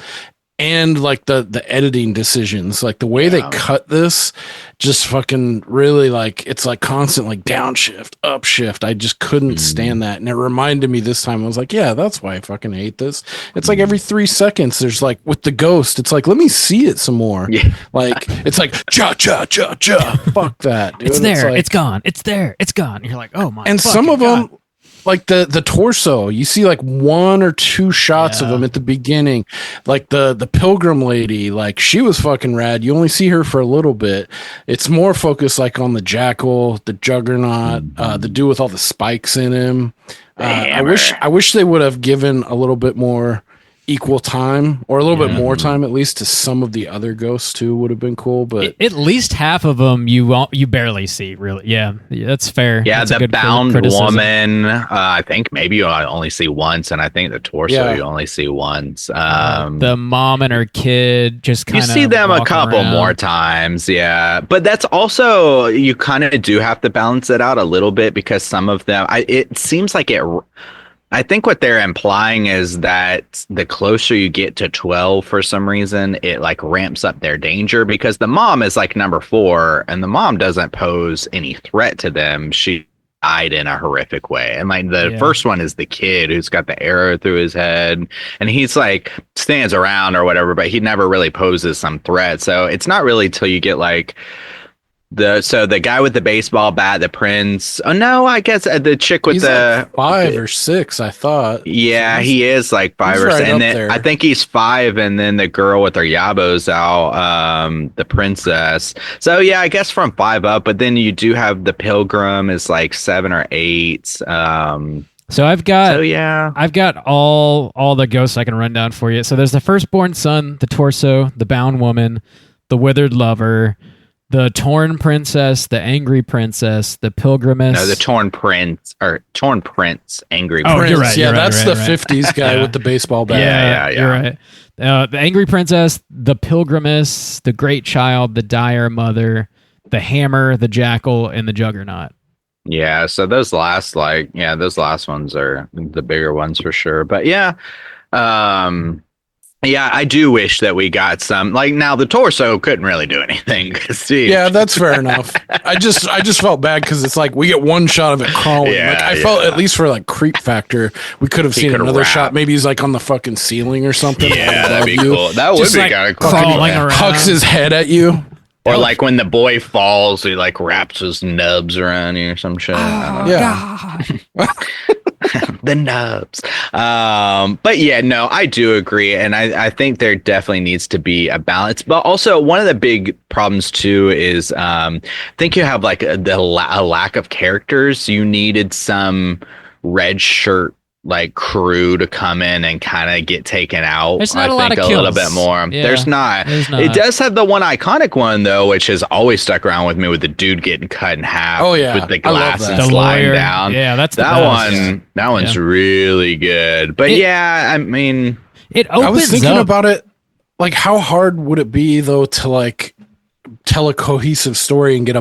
S3: And like the editing decisions, like the way they cut this, just fucking really like, it's like constant like downshift, upshift. I just couldn't stand that. And it reminded me this time, I was like, yeah, that's why I fucking hate this. It's like every 3 seconds, there's like with the ghost, it's like, let me see it some more. Yeah. Like, it's like, cha, cha, cha, cha. Fuck that, dude.
S1: It's there.
S3: It's, like,
S1: it's gone. It's there. It's gone. You're like, oh my God.
S3: And some of them, like the torso, you see like 1 or 2 shots of them at the beginning. Like the pilgrim lady, like she was fucking rad. You only see her for a little bit. It's more focused like on the jackal, the juggernaut, the dude with all the spikes in him. I wish they would have given a little bit more equal time, or a little bit more time at least, to some of the other ghosts too. Would have been cool, but
S1: at least half of them you barely see, really. Yeah, that's fair.
S2: Yeah,
S1: that's
S2: the bound woman, I think maybe you only see once, and I think the torso you only see once.
S1: The mom and her kid just kind of,
S2: you see them a couple more times, but that's also, you kind of do have to balance it out a little bit, because some of them, it seems like I think what they're implying is that the closer you get to 12, for some reason, it like ramps up their danger, because the mom is like number 4, and the mom doesn't pose any threat to them. She died in a horrific way. And like the first one is the kid who's got the arrow through his head, and he's like stands around or whatever, but he never really poses some threat. So it's not really till you get like the guy with the baseball bat, the prince. Oh no, I guess the chick with
S3: he's like 5 or 6, I thought.
S2: Yeah, he is like 5 or 6. And then I think he's 5, and then the girl with her yabos out, the princess. So yeah, I guess from 5 up, but then you do have the pilgrim is like 7 or 8.
S1: So I've got all the ghosts I can run down for you. So there's the firstborn son, the torso, the bound woman, the withered lover, the torn princess, the angry princess, the pilgrimess.
S2: No, the torn prince, angry
S1: prince.
S2: Oh,
S1: you're right.
S3: That's the 50s guy with the baseball bat.
S1: Yeah. You're right. The angry princess, the pilgrimess, the great child, the dire mother, the hammer, the jackal, and the juggernaut.
S2: Yeah, so those last ones are the bigger ones for sure. But yeah, I do wish that we got some. Like, now the torso couldn't really do anything.
S3: Yeah, that's fair enough. I just felt bad because it's like we get one shot of it crawling. I felt, at least for like creep factor, we could have seen another shot. Maybe he's like on the fucking ceiling or something.
S2: Yeah, that'd be cool. That would be kind of cool.
S1: Crawling around.
S3: Hucks his head at you.
S2: Or like when the boy falls, he like wraps his nubs around you or some shit. The nubs. But yeah, no, I do agree. And I think there definitely needs to be a balance. But also one of the big problems too is I think you have like a lack of characters. You needed some red shirt like crew to come in and kind of get taken out.
S1: There's not
S2: I
S1: a lot
S2: think
S1: of
S2: a
S1: kills.
S2: little bit more.
S1: Yeah,
S2: There's not. It does have the one iconic one though, which has always stuck around with me, with the dude getting cut in half.
S3: Oh, yeah.
S2: With the
S3: I love
S2: glasses
S3: that.
S2: sliding down.
S1: Yeah, that's the
S2: that
S1: best.
S2: one. That one's really good. But I mean,
S1: it opens
S3: I was thinking
S1: up.
S3: about it. Like, how hard would it be though to like tell a cohesive story and get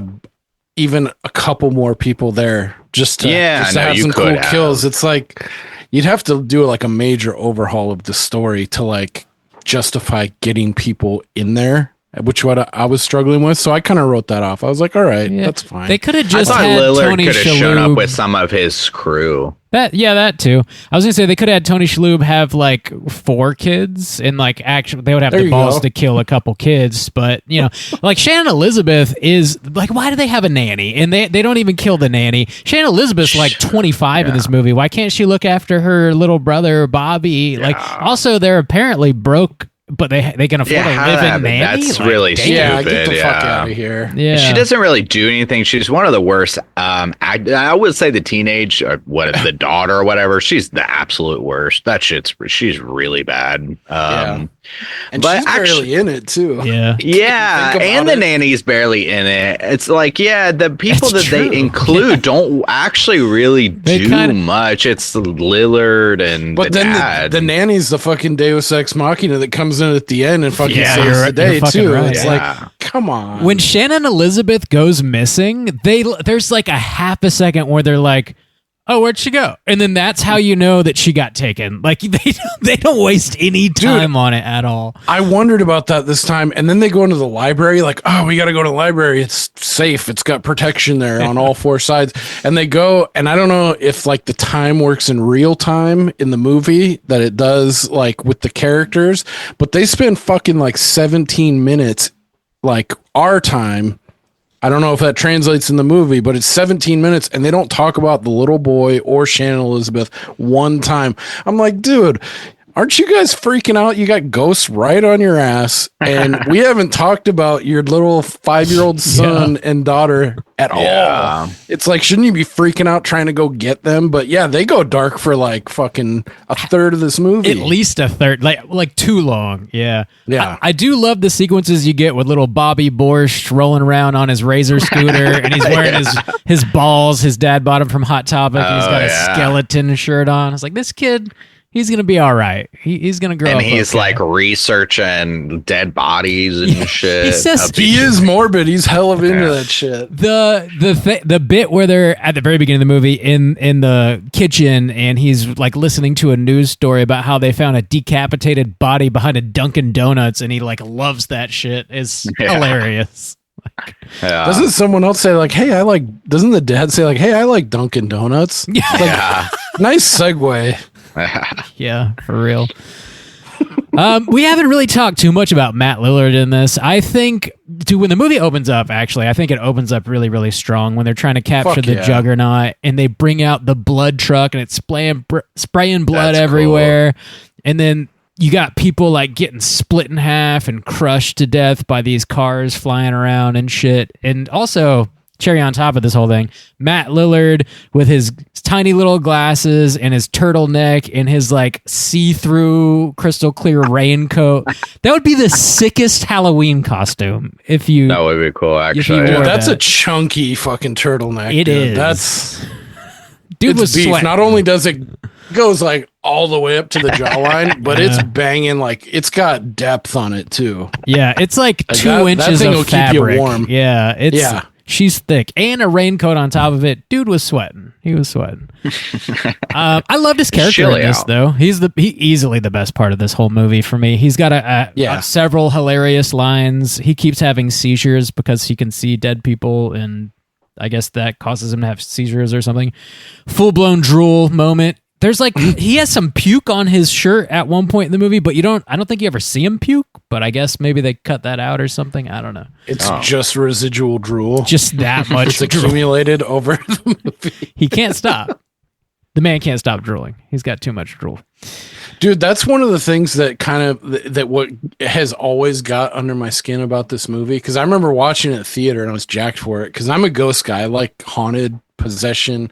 S3: even a couple more people there just to have some cool kills? It's like you'd have to do like a major overhaul of the story to like justify getting people in there, which what I was struggling with. So I kind of wrote that off. I was like, all right, that's fine.
S1: They could have
S2: I
S1: just
S2: thought
S1: had
S2: Lillard
S1: Tony
S2: could have shown up
S1: Shalhoub.
S2: with some of his crew.
S1: That too. I was gonna say they could have had Tony Shalhoub have like 4 kids, and like actually they would have
S3: There
S1: the
S3: you
S1: balls
S3: go.
S1: to kill a couple kids. But you know, like Shannon Elizabeth is like, why do they have a nanny? And they don't even kill the nanny. Shannon Elizabeth's like 25 in this movie. Why can't she look after her little brother Bobby? Like, also they're apparently broke, but they can afford a live-in nanny.
S2: That's
S1: Like,
S2: really
S1: damn.
S3: yeah,
S2: stupid.
S3: get the fuck out of here.
S1: Yeah,
S2: She doesn't really do anything. She's one of the worst. I would say the teenage, or the daughter or whatever. She's the absolute worst. She's really bad.
S3: And
S2: but
S3: she's barely in it too.
S1: Yeah.
S2: Yeah,
S3: Think about
S2: and the
S3: it.
S2: nanny's barely in it. It's like, the people
S1: That's
S2: that they
S1: true.
S2: include don't actually really
S1: They
S2: do
S1: kinda-
S2: much. It's Lillard and
S3: But
S2: the
S3: then
S2: dad.
S3: the nanny's the fucking Deus Ex Machina that comes in at the end and fucking
S1: Yeah,
S3: saves
S1: you're
S3: the day
S1: fucking
S3: too.
S1: right.
S3: It's
S2: Yeah.
S3: like, come on.
S1: When Shannon Elizabeth goes missing, there's like a half a second where they're like, "Oh, where'd she go?" And then that's how you know that she got taken. Like they don't waste any time on it at all.
S3: I wondered about that this time, and then they go into the library like, oh, we got to go to the library. It's safe. It's got protection there on all 4 sides. And they go, and I don't know if like the time works in real time in the movie that it does like with the characters, but they spend fucking like 17 minutes, like our time. I don't know if that translates in the movie, but it's 17 minutes and they don't talk about the little boy or Shannon Elizabeth one time. I'm like, dude, aren't you guys freaking out? You got ghosts right on your ass. And we haven't talked about your little 5-year-old son and daughter at all. It's like, shouldn't you be freaking out trying to go get them? But yeah, they go dark for like fucking a third of this movie.
S1: At least a third, like too long. Yeah.
S3: Yeah.
S1: I do love the sequences you get with little Bobby Borscht rolling around on his Razor scooter and he's wearing his balls. His dad bought him from Hot Topic. And he's got a skeleton shirt on. It's like, this kid, he's going to be all right. He's going to grow up.
S2: And he's
S1: okay.
S2: like researching dead bodies and shit.
S1: He says
S3: He is morbid. He's hell of into that shit.
S1: the bit where they're at the very beginning of the movie in the kitchen and he's like listening to a news story about how they found a decapitated body behind a Dunkin' Donuts and he like loves that shit is hilarious.
S3: Doesn't someone else say like, hey, doesn't the dad say like, hey, I like Dunkin' Donuts?
S1: Yeah.
S3: Nice segue.
S1: Yeah, for real. We haven't really talked too much about Matt Lillard in this. I think, when the movie opens up, actually, I think it opens up really, really strong when they're trying to capture the Juggernaut and they bring out the blood truck and it's spraying blood
S2: That's
S1: everywhere. And then you got people like getting split in half and crushed to death by these cars flying around and shit. And also, cherry on top of this whole thing, Matt Lillard with his tiny little glasses and his turtleneck and his like see-through crystal clear raincoat. That would be the sickest Halloween costume if you.
S2: That would be cool, actually.
S1: wore
S3: Dude, that's
S1: that.
S3: a chunky fucking turtleneck.
S1: It
S3: dude.
S1: is.
S3: That's
S1: Dude
S3: it's
S1: was
S3: beef.
S1: sweating.
S3: Not only does it goes like all the way up to the jawline, but it's banging like it's got depth on it too.
S1: Yeah, it's like 2
S3: that
S1: inches
S3: thing
S1: of
S3: will keep you
S1: fabric.
S3: warm.
S1: Yeah, she's thick and a raincoat on top of it. Dude was sweating. He was sweating. I loved his character in
S2: chilly
S1: this
S2: out.
S1: though. He easily the best part of this whole movie for me. He's got several hilarious lines. He keeps having seizures because he can see dead people and I guess that causes him to have seizures or something. Full-blown drool moment. There's like he has some puke on his shirt at one point in the movie, but I don't think you ever see him puke, but I guess maybe they cut that out or something. I don't know.
S3: It's just residual drool.
S1: Just that much
S3: It's
S1: drool.
S3: accumulated over the movie.
S1: He can't stop. The man can't stop drooling. He's got too much drool.
S3: Dude, that's one of the things that kind of that what has always got under my skin about this movie, because I remember watching it at theater and I was jacked for it because I'm a ghost guy. I like haunted, possession,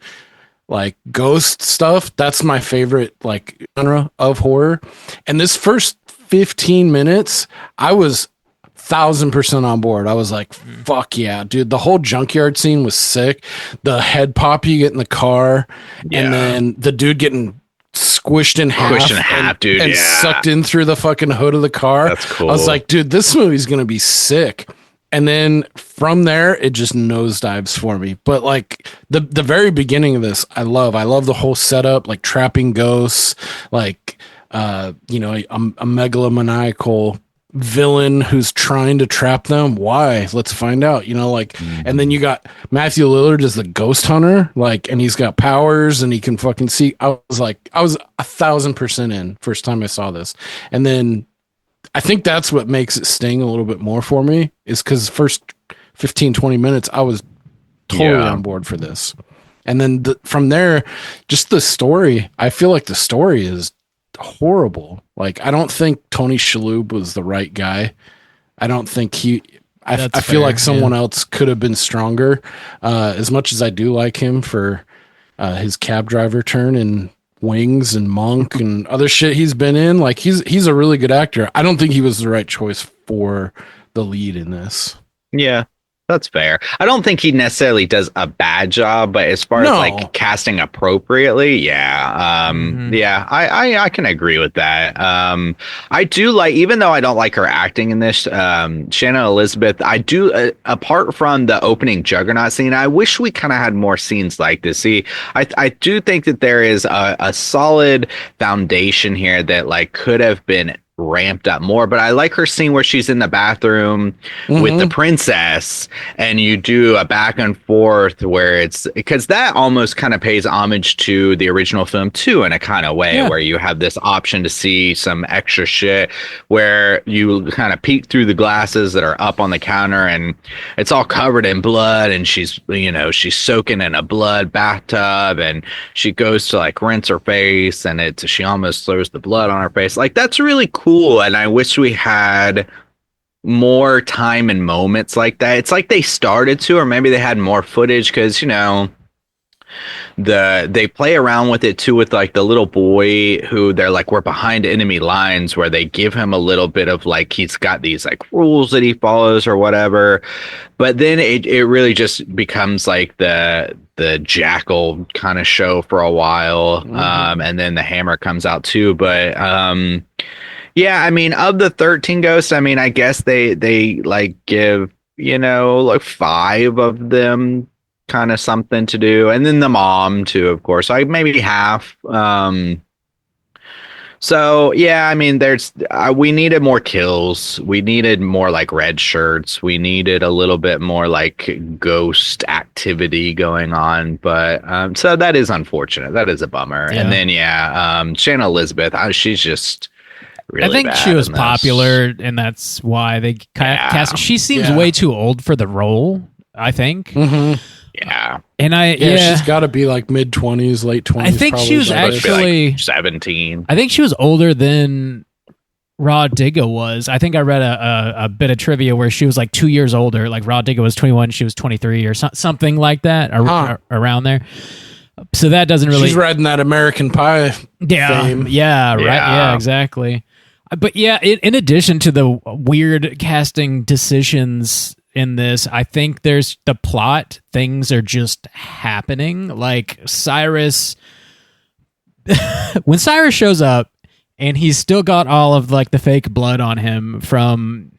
S3: like ghost stuff. That's my favorite like genre of horror. And this first 15 minutes, I was 1,000% on board. I was like, fuck yeah, dude. The whole junkyard scene was sick. The head pop you get in the car, and then the dude getting squished in half,
S2: dude,
S3: and sucked in through the fucking hood of the car.
S2: That's cool.
S3: I was like, dude, this movie's gonna be sick. And then from there, it just nosedives for me. But like the very beginning of this, I love the whole setup, like trapping ghosts, like a megalomaniacal villain who's trying to trap them. Why? Let's find out. And then you got Matthew Lillard as the ghost hunter, like, and he's got powers and he can fucking see. I was 1,000% in first time I saw this. And then I think that's what makes it sting a little bit more for me, is because first 15-20 minutes I was totally on board for this. And then from there, just the story, I feel like the story is horrible. Like, I don't think Tony Shalhoub was the right guy. I don't think I feel like someone else could have been stronger. As much as I do like him for his cab driver turn in Wings and Monk and other shit he's been in, like he's a really good actor. I don't think he was the right choice for the lead in this.
S2: Yeah, that's fair. I don't think he necessarily does a bad job, but as far as like casting appropriately, I can agree with that. I do like, even though I don't like her acting in this, Shannon Elizabeth, I do, apart from the opening Juggernaut scene, I wish we kind of had more scenes like this. See, I do think that there is a solid foundation here that like could have been ramped up more, but I like her scene where she's in the bathroom with the princess, and you do a back and forth where it's, because that almost kind of pays homage to the original film too, in a kind of way, where you have this option to see some extra shit where you kind of peek through the glasses that are up on the counter and it's all covered in blood, and she's soaking in a blood bathtub, and she goes to like rinse her face, and she almost throws the blood on her face. Like, that's really cool, and I wish we had more time and moments like that. It's like they started to, or maybe they had more footage, because they play around with it too, with like the little boy who they're like, we're behind enemy lines, where they give him a little bit of like, he's got these like rules that he follows or whatever, but then it really just becomes like the Jackal kind of show for a while, and then the Hammer comes out too, but yeah, I mean, of the 13 Ghosts, I mean, I guess they like give, like 5 of them kind of something to do, and then the mom too, of course, like maybe half. So yeah, I mean, we needed more kills, we needed more like red shirts, we needed a little bit more like ghost activity going on, but so that is unfortunate. That is a bummer. And then Shannon Elizabeth, she's just really, I think she was
S1: popular, and that's why they cast. She seems way too old for the role, I think.
S2: Yeah,
S3: and she's got to be like mid-20s, late 20s.
S1: I think she was actually
S2: like 17.
S1: I think she was older than Raw Digga was. I think I read a bit of trivia where she was like 2 years older. Like Raw Digga was 21, she was 23, or something like that, around there. So that doesn't really.
S3: She's riding that American Pie. Fame.
S1: Yeah, right. Yeah, exactly. But yeah, in addition to the weird casting decisions in this, I think there's the plot. Things are just happening. Like Cyrus, when Cyrus shows up, and he's still got all of like the fake blood on him from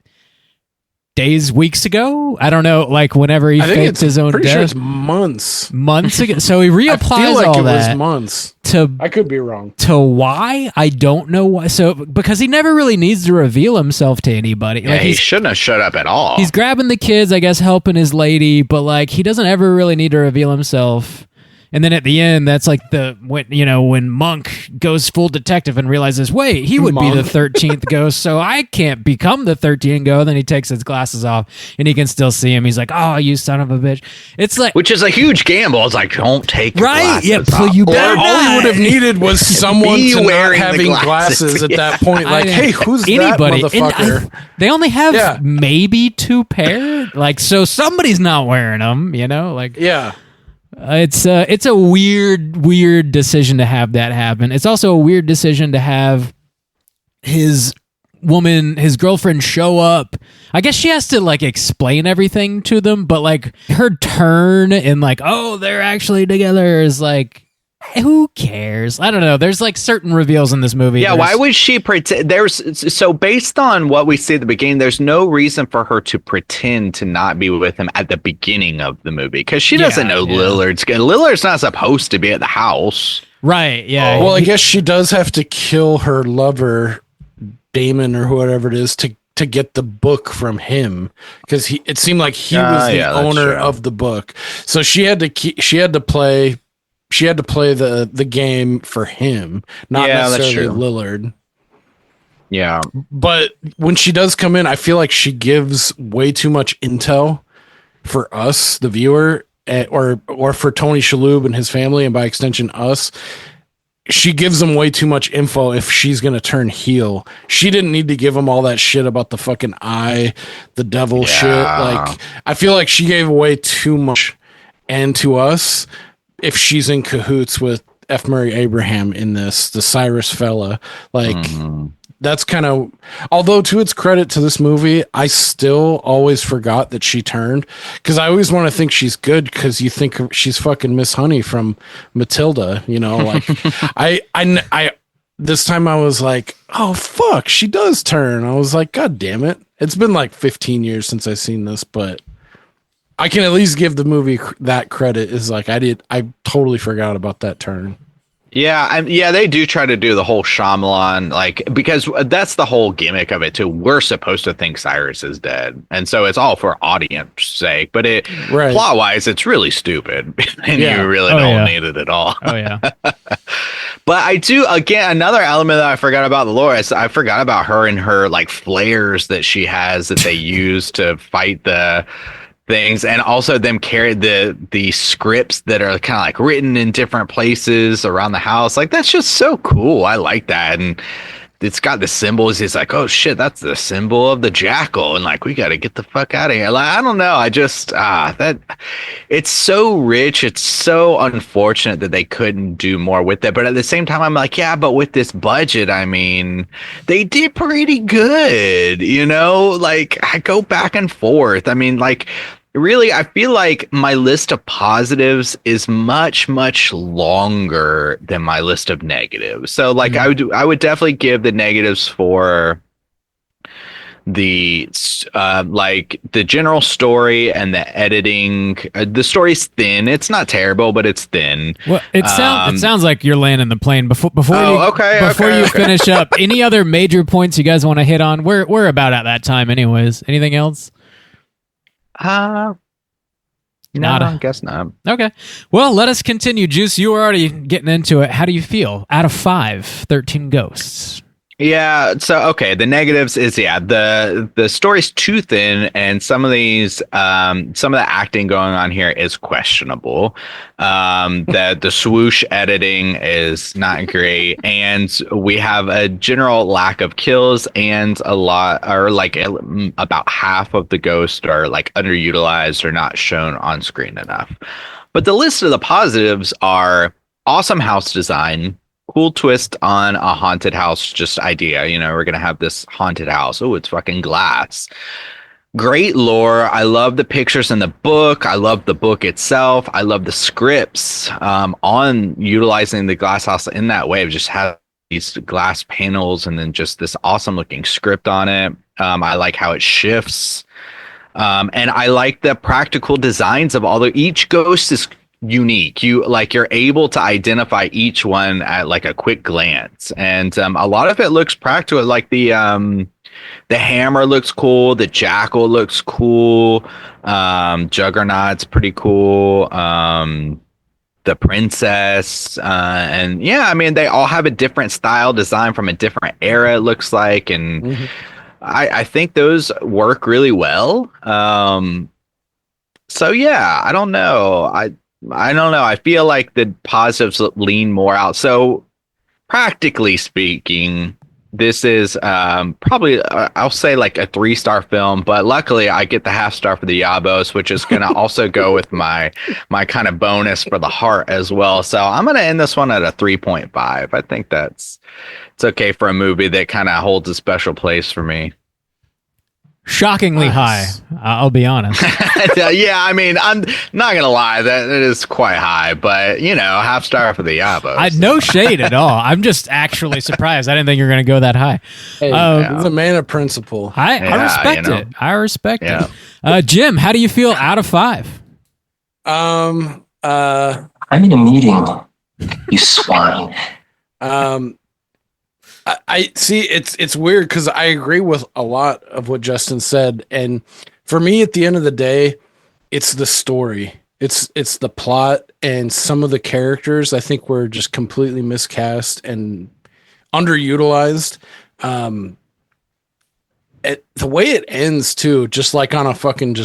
S1: weeks ago. I don't know, like whenever he faked his own death.
S3: Sure it's months
S1: ago. So he reapplies I feel like all that.
S3: Was months. I could be wrong.
S1: To why? I don't know why. So because he never really needs to reveal himself to anybody.
S2: Yeah, like he shouldn't have shut up at all.
S1: He's grabbing the kids, I guess, helping his lady, but like he doesn't ever really need to reveal himself. And then at the end, that's like when Monk goes full detective and realizes, wait, he would be the 13th ghost, so I can't become the 13th ghost. Then he takes his glasses off and he can still see him. He's like, oh, you son of a bitch. It's like,
S2: which is a huge gamble. It's like, don't take your glasses off.
S1: You better
S3: all he would have needed was someone to not having glasses at that point. Like, hey, who's anybody? That motherfucker?
S1: They only have maybe 2 pair. Like, so somebody's not wearing them, like.
S3: Yeah.
S1: It's a weird decision to have that happen. It's also a weird decision to have his girlfriend show up. I guess she has to like explain everything to them, but like her turn and like, oh, they're actually together is like, who cares? I don't know. There's like certain reveals in this movie.
S2: Yeah, why would she pretend? So based on what we see at the beginning, there's no reason for her to pretend to not be with him at the beginning of the movie because she doesn't know Lillard's not supposed to be at the house.
S1: Right, yeah.
S3: Well, I guess she does have to kill her lover, Damon or whoever it is, to get the book from him because it seemed like he was the owner of the book. So she had to play the game for him, not necessarily Lillard.
S2: Yeah.
S3: But when she does come in, I feel like she gives way too much intel for us, the viewer, or for Tony Shalhoub and his family, and by extension us. She gives them way too much info if she's going to turn heel. She didn't need to give them all that shit about the fucking eye, the devil shit. Like, I feel like she gave away too much. And to us, if she's in cahoots with F. Murray Abraham in this, the Cyrus fella, like that's kind of, although to its credit to this movie, I still always forgot that she turned because I always want to think she's good because you think she's fucking Miss Honey from Matilda, you know, like I this time I was like, oh fuck, she does turn. I was like, God damn it. It's been like 15 years since I've seen this, but I can at least give the movie that credit is like, I totally forgot about that turn.
S2: Yeah, they do try to do the whole Shyamalan, like, because that's the whole gimmick of it too. We're supposed to think Cyrus is dead, and so it's all for audience sake. But plot wise, it's really stupid, and you really don't need it at all.
S1: Oh yeah.
S2: But I do, again, another element that I forgot about the lore is I forgot about her and her like flares that she has that they use to fight the things, and also them carry the scripts that are kind of like written in different places around the house. Like, that's just so cool. I like that. And it's got the symbols. It's like, oh shit, that's the symbol of the jackal, and like, we got to get the fuck out of here. Like, I don't know, I just that it's so rich. It's so unfortunate that they couldn't do more with it, but at the same time I'm like, yeah, but with this budget, I mean, they did pretty good, you know. Like, I go back and forth. I mean, like, really, I feel like my list of positives is much, much longer than my list of negatives. So, like, I would definitely give the negatives for the like the general story and the editing. The story's thin. It's not terrible, but it's thin.
S1: Well, it sounds like you're landing the plane before you finish up. Any other major points you guys want to hit on? We're about at that time, anyways. Anything else?
S2: No, I guess not.
S1: Okay. Well, let us continue. Juice, you were already getting into it. How do you feel? Out of 5, 13 Ghosts.
S2: Yeah, so okay, the negatives is the story's too thin, and some of these some of the acting going on here is questionable. The swoosh editing is not great, and we have a general lack of kills, and a lot, or like about half of the ghosts are like underutilized or not shown on screen enough. But the list of the positives are awesome house design, cool twist on a haunted house just idea. You know, we're going to have this haunted house. Oh, it's fucking glass. Great lore. I love the pictures in the book. I love the book itself. I love the scripts on utilizing the glass house in that way. It just has these glass panels and then just this awesome looking script on it. I like how it shifts. And I like the practical designs of each ghost is unique. You're able to identify each one at like a quick glance, and a lot of it looks practical. Like the hammer looks cool, the jackal looks cool, Juggernaut's pretty cool, the princess, and yeah, I mean, they all have a different style design from a different era, it looks like, and I think those work really well. So yeah, I don't know. I don't know. I feel like the positives lean more out. So practically speaking, This is probably, I'll say like a 3-star film, but luckily I get the half star for the Yabos, which is going to also go with my kind of bonus for the heart as well. So I'm going to end this one at a 3.5. I think it's okay for a movie that kind of holds a special place for me.
S1: Shockingly high, I'll be honest.
S2: Yeah, I mean, I'm not gonna lie, that it is quite high, but half star for the Yabos.
S1: No shade at all. I'm just actually surprised. I didn't think you were going to go that high.
S3: Hey, he's a man of principle.
S1: I respect it. I respect it. Jim, how do you feel out of 5?
S6: I'm in a meeting. You swine.
S3: I see. It's weird because I agree with a lot of what Justin said, and for me, at the end of the day, it's the story, it's the plot, and some of the characters I think were just completely miscast and underutilized. The way it ends too, just like on a fucking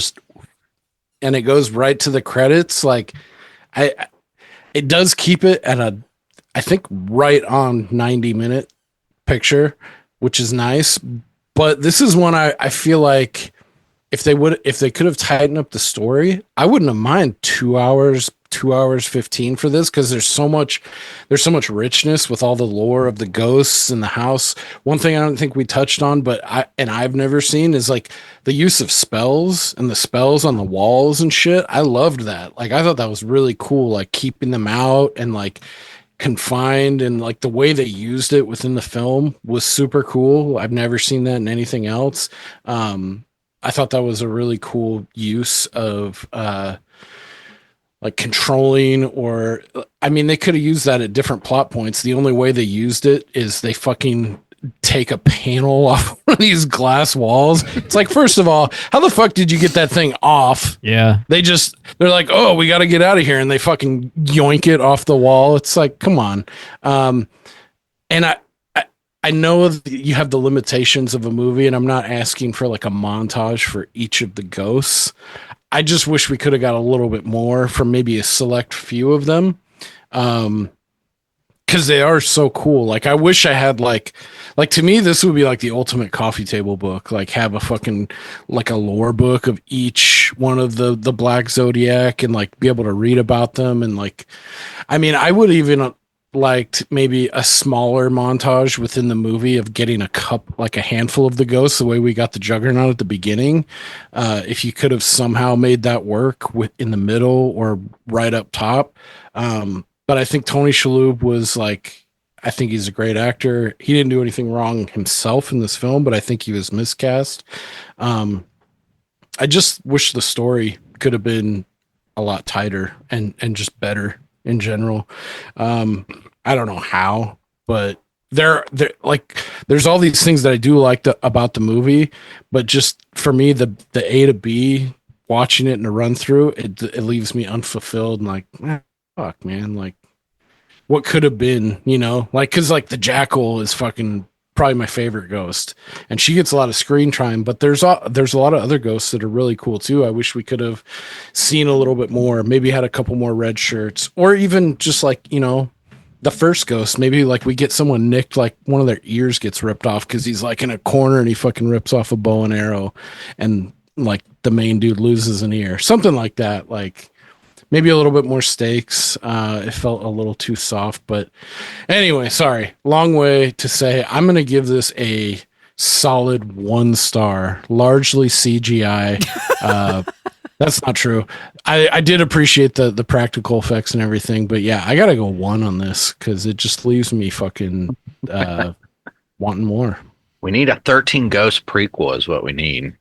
S3: and it goes right to the credits. Like, it does keep it at I think right on 90-minute picture, which is nice, but this is one I feel like if they could have tightened up the story, I wouldn't have mind 2 hours 15 for this, because there's so much richness with all the lore of the ghosts in the house. One thing I don't think we touched on, but I've never seen, is like the use of spells and the spells on the walls and shit. I loved that. Like, I thought that was really cool, like keeping them out and like confined, and like the way they used it within the film was super cool. I've never seen that in anything else. I thought that was a really cool use of like controlling, or I mean, they could have used that at different plot points. The only way they used it is they fucking take a panel off one of these glass walls. It's like, first of all, how the fuck did you get that thing off?
S1: Yeah.
S3: They're like, oh, we got to get out of here. And they fucking yoink it off the wall. It's like, come on. And I know you have the limitations of a movie, and I'm not asking for like a montage for each of the ghosts. I just wish we could have got a little bit more from maybe a select few of them. Because they are so cool. Like, I wish I had like to me, this would be like the ultimate coffee table book. Like, have a fucking like a lore book of each one of the Black Zodiac, and like be able to read about them. And like, I mean, I would even liked maybe a smaller montage within the movie of getting like a handful of the ghosts, the way we got the Juggernaut at the beginning. If you could have somehow made that work in the middle or right up top. But I think Tony Shalhoub was like, I think he's a great actor. He didn't do anything wrong himself in this film, but I think he was miscast. I just wish the story could have been a lot tighter and just better in general. I don't know how, but there's all these things that I do like about the movie, but just for me, the A to B, watching it in a run through, it leaves me unfulfilled and like, fuck, man, like, what could have been, like, because like the Jackal is fucking probably my favorite ghost, and she gets a lot of screen time, but there's a lot of other ghosts that are really cool too. I wish we could have seen a little bit more, maybe had a couple more red shirts, or even just like, the first ghost, maybe like we get someone nicked, like one of their ears gets ripped off because he's like in a corner and he fucking rips off a bow and arrow, and like the main dude loses an ear, something like that. Like, maybe a little bit more stakes. It felt a little too soft, but anyway, sorry. Long way to say I'm going to give this a solid 1 star, largely CGI. That's not true. I did appreciate the practical effects and everything, but yeah, I got to go 1 on this because it just leaves me fucking wanting more.
S2: We need a 13 Ghost prequel is what we need.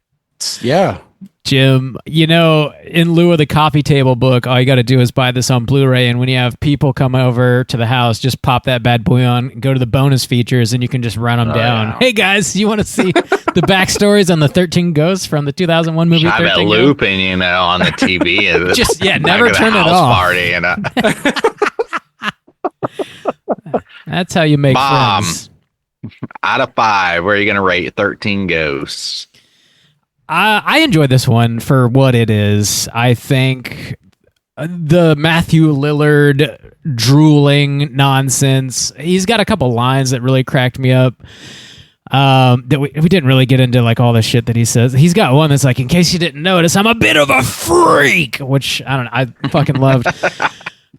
S3: Yeah.
S1: Jim, in lieu of the coffee table book, all you got to do is buy this on Blu-ray, and when you have people come over to the house, just pop that bad boy on, go to the bonus features, and you can just run them down. Yeah. Hey guys, you want to see the backstories on the 13 Ghosts from the the movie?
S2: Have it looping, on the TV.
S1: Just never turn it off.
S2: Party,
S1: That's how you make
S2: Mom,
S1: friends.
S2: Out of 5, where are you going to rate 13 Ghosts?
S1: I enjoyed this one for what it is. I think the Matthew Lillard drooling nonsense, he's got a couple lines that really cracked me up. That we didn't really get into like all the shit that he says. He's got one that's like, in case you didn't notice, I'm a bit of a freak, which I don't know, I fucking loved.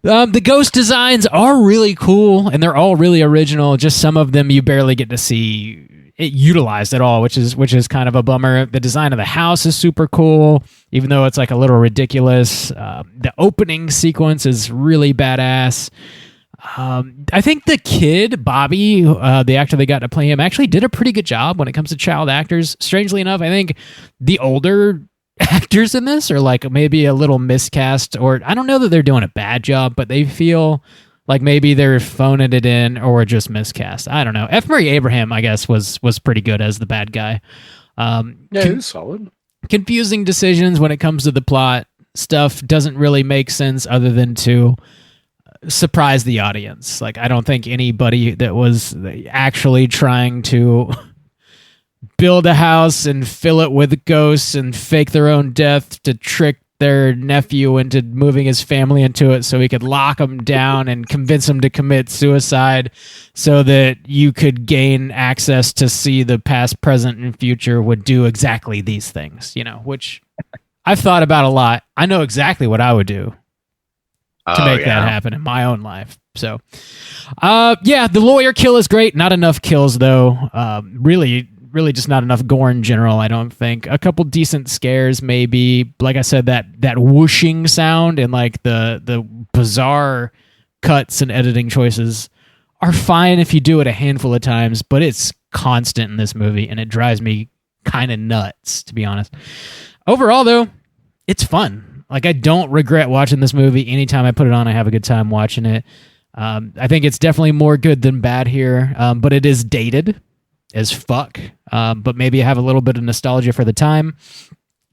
S1: The ghost designs are really cool, and they're all really original. Just some of them you barely get to see it utilized at all, which is kind of a bummer. The design of the house is super cool, even though it's like a little ridiculous. The opening sequence is really badass. I think the kid, Bobby, the actor they got to play him, actually did a pretty good job when it comes to child actors. Strangely enough, I think the older actors in this are like maybe a little miscast, or I don't know that they're doing a bad job, but they feel like maybe they're phoning it in or just miscast. I don't know. F. Murray Abraham, I guess, was pretty good as the bad guy.
S3: Yeah, he was solid.
S1: Confusing decisions when it comes to the plot. Stuff doesn't really make sense other than to surprise the audience. Like, I don't think anybody that was actually trying to build a house and fill it with ghosts and fake their own death to trick their nephew into moving his family into it so he could lock him down and convince him to commit suicide so that you could gain access to see the past, present, and future would do exactly these things, which I've thought about a lot. I know exactly what I would do to make that happen in my own life. So, the lawyer kill is great. Not enough kills, though. Really just not enough gore in general, I don't think. A couple decent scares, maybe. Like I said, that whooshing sound and like the bizarre cuts and editing choices are fine if you do it a handful of times, but it's constant in this movie, and it drives me kind of nuts, to be honest. Overall, though, it's fun. Like, I don't regret watching this movie. Anytime I put it on, I have a good time watching it. I think it's definitely more good than bad here, but it is dated as fuck, but maybe I have a little bit of nostalgia for the time.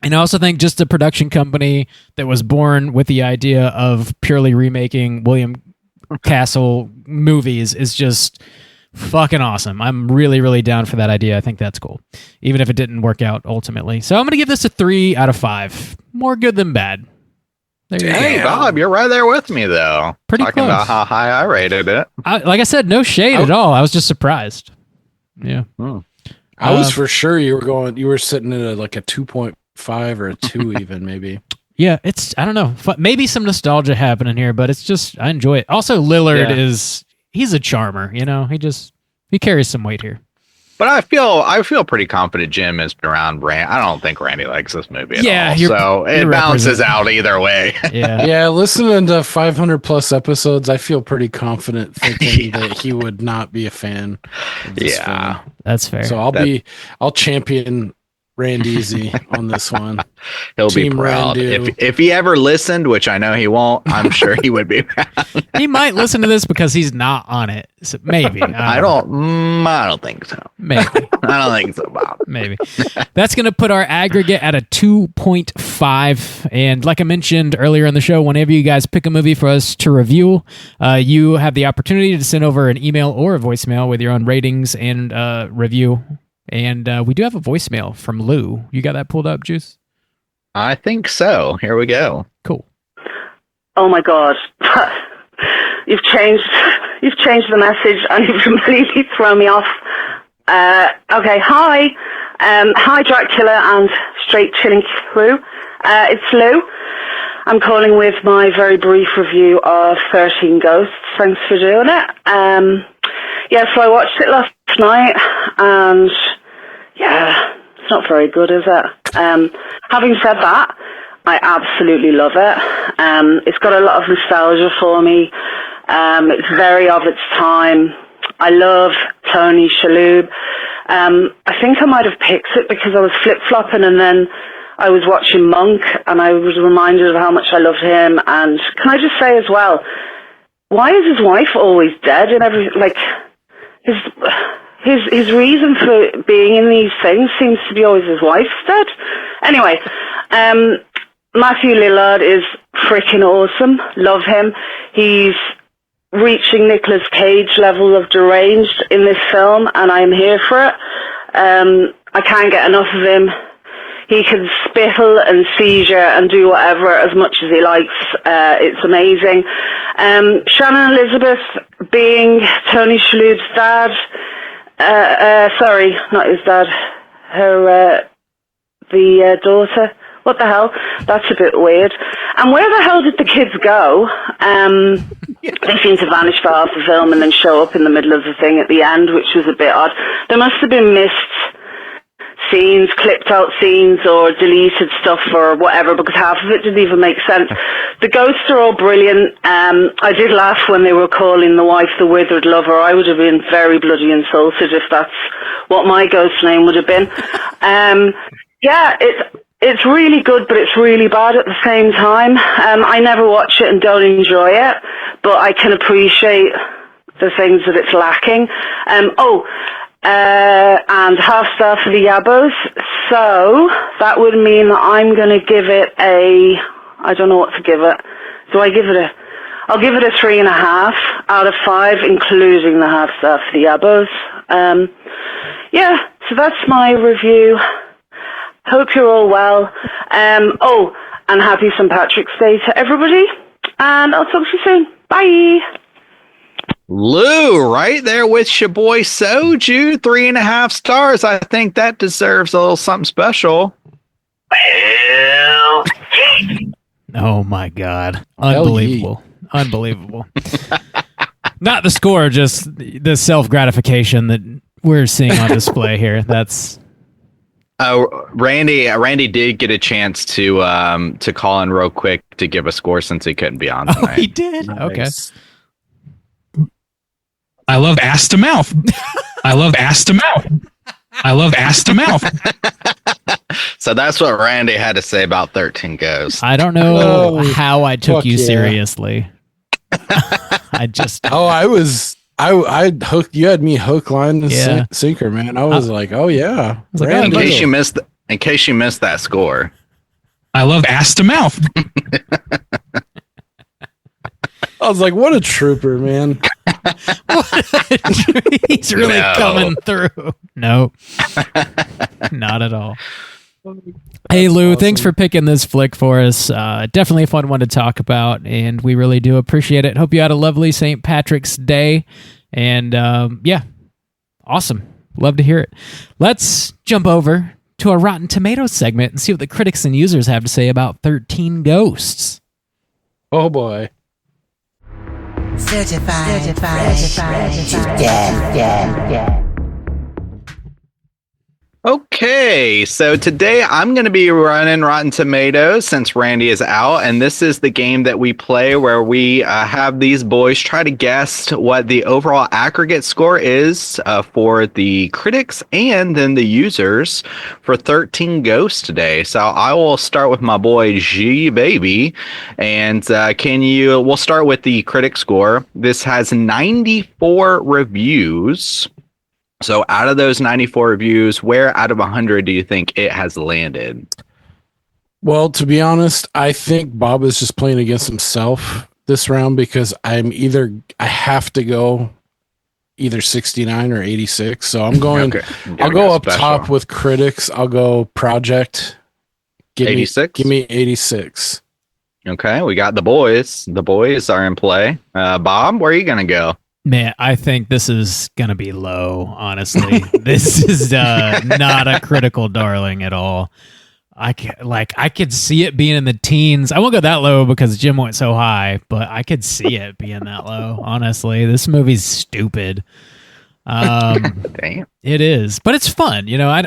S1: And I also think just a production company that was born with the idea of purely remaking William Castle movies is just fucking awesome. I'm really, really down for that idea. I think that's cool, even if it didn't work out ultimately. So I'm going to give this a 3 out of 5. More good than bad.
S2: Hey, Bob, you're right there with me, though.
S1: Pretty
S2: Talking
S1: close.
S2: about how high I rated it.
S1: Like I said, no shade at all. I was just surprised. Yeah.
S3: I was for sure you were sitting at like a 2.5 or a 2 even, maybe.
S1: Yeah, I don't know. Maybe some nostalgia happening here, but it's just, I enjoy it. Also, Lillard he's a charmer, he carries some weight here.
S2: But I feel pretty confident Jim has been around Randy. I don't think Randy likes this movie at all. So it balances out either way.
S3: Yeah, listening to 500 plus episodes, I feel pretty confident thinking that he would not be a fan of this film.
S1: That's fair.
S3: So I'll champion Randy on this one.
S2: He'll be proud. If he ever listened, which I know he won't, I'm sure he would be proud.
S1: He might listen to this because he's not on it. So maybe.
S2: I don't think so.
S1: Maybe.
S2: I don't think so, Bob.
S1: Maybe. That's going to put our aggregate at a 2.5. And like I mentioned earlier in the show, whenever you guys pick a movie for us to review, you have the opportunity to send over an email or a voicemail with your own ratings and review. And we do have a voicemail from Lou. You got that pulled up, Juice?
S2: I think so. Here we go.
S1: Cool.
S7: Oh my God. You've changed the message and you've completely thrown me off. Okay, hi. Hi, Dracula and Straight Chilling crew. It's Lou. I'm calling with my very brief review of 13 Ghosts. Thanks for doing it. So I watched it last night, and it's not very good, is it? Having said that, I absolutely love it. It's got a lot of nostalgia for me. It's very of its time. I love Tony Shalhoub. I think I might have picked it because I was flip-flopping, and then I was watching Monk, and I was reminded of how much I loved him. And can I just say as well, why is his wife always dead in every, like, his reason for being in these things seems to be always his wife's dead. Anyway, Matthew Lillard is freaking awesome. Love him. He's reaching Nicolas Cage level of deranged in this film, and I'm here for it. I can't get enough of him. He can spittle and seizure and do whatever as much as he likes. It's amazing. Shannon Elizabeth being Tony Shalhoub's dad, Sorry, not his dad. The daughter. What the hell? That's a bit weird. And where the hell did the kids go? They seem to vanish for half the film and then show up in the middle of the thing at the end, which was a bit odd. There must have been missed scenes, clipped out scenes, or deleted stuff or whatever, because half of it didn't even make sense. The ghosts are all brilliant. I did laugh when they were calling the wife the withered lover. I would have been very bloody insulted if that's what my ghost name would have been. Yeah, it's really good, but it's really bad at the same time. I never watch it and don't enjoy it, but I can appreciate the things that it's lacking. And half star for the Yabos. So that would mean that I'm going to give it I don't know what to give it. I'll give it a 3.5 out of 5, including the half star for the Yabos. Yeah, so that's my review. Hope you're all well. And happy St. Patrick's Day to everybody. And I'll talk to you soon. Bye.
S2: Lou, right there with your boy Soju, 3.5 stars. I think that deserves a little something special.
S6: Well,
S1: Oh my God. Unbelievable. Unbelievable. Not the score, just the self-gratification that we're seeing on display here. That's...
S2: Randy did get a chance to call in real quick to give a score since he couldn't be on tonight.
S1: Oh, he did?
S3: Nice.
S1: Okay.
S8: I love ass to mouth. I love ass to mouth. I love ass to mouth.
S2: So that's what Randy had to say about 13 Ghosts.
S1: I don't know how I took
S3: fuck
S1: you
S3: yeah.
S1: seriously. I just...
S3: I hooked you, had me hook, line, and sinker, man. I was like, oh yeah.
S1: like,
S2: In case you missed that score.
S8: I love ass to mouth.
S3: I was like, what a trooper, man.
S1: He's really coming through. Nope. Not at all. Hey, Lou, thanks for picking this flick for us. Definitely a fun one to talk about, and we really do appreciate it. Hope you had a lovely St. Patrick's Day, and yeah, awesome. Love to hear it. Let's jump over to our Rotten Tomatoes segment and see what the critics and users have to say about 13 Ghosts.
S3: Oh boy.
S4: Certified fresh to death.
S2: Okay, so today I'm going to be running Rotten Tomatoes since Randy is out, and this is the game that we play where we have these boys try to guess what the overall aggregate score is for the critics and then the users for 13 Ghosts today. So I will start with my boy G Baby, and we'll start with the critic score. This has 94 reviews. So out of those 94 reviews, where out of 100 do you think it has landed?
S3: Well, to be honest, I think Bob is just playing against himself this round because I have to go either 69 or 86. So I'm going, I'll go up top with critics. I'll go project.
S2: 86?
S3: Give me 86.
S2: Okay, we got the boys. The boys are in play. Bob, where are you going to go?
S1: Man, I think this is going to be low, honestly. This is not a critical darling at all. I could see it being in the teens. I won't go that low because Jim went so high, but I could see it being that low, honestly. This movie's stupid.
S2: Damn.
S1: It is, but it's fun. You know,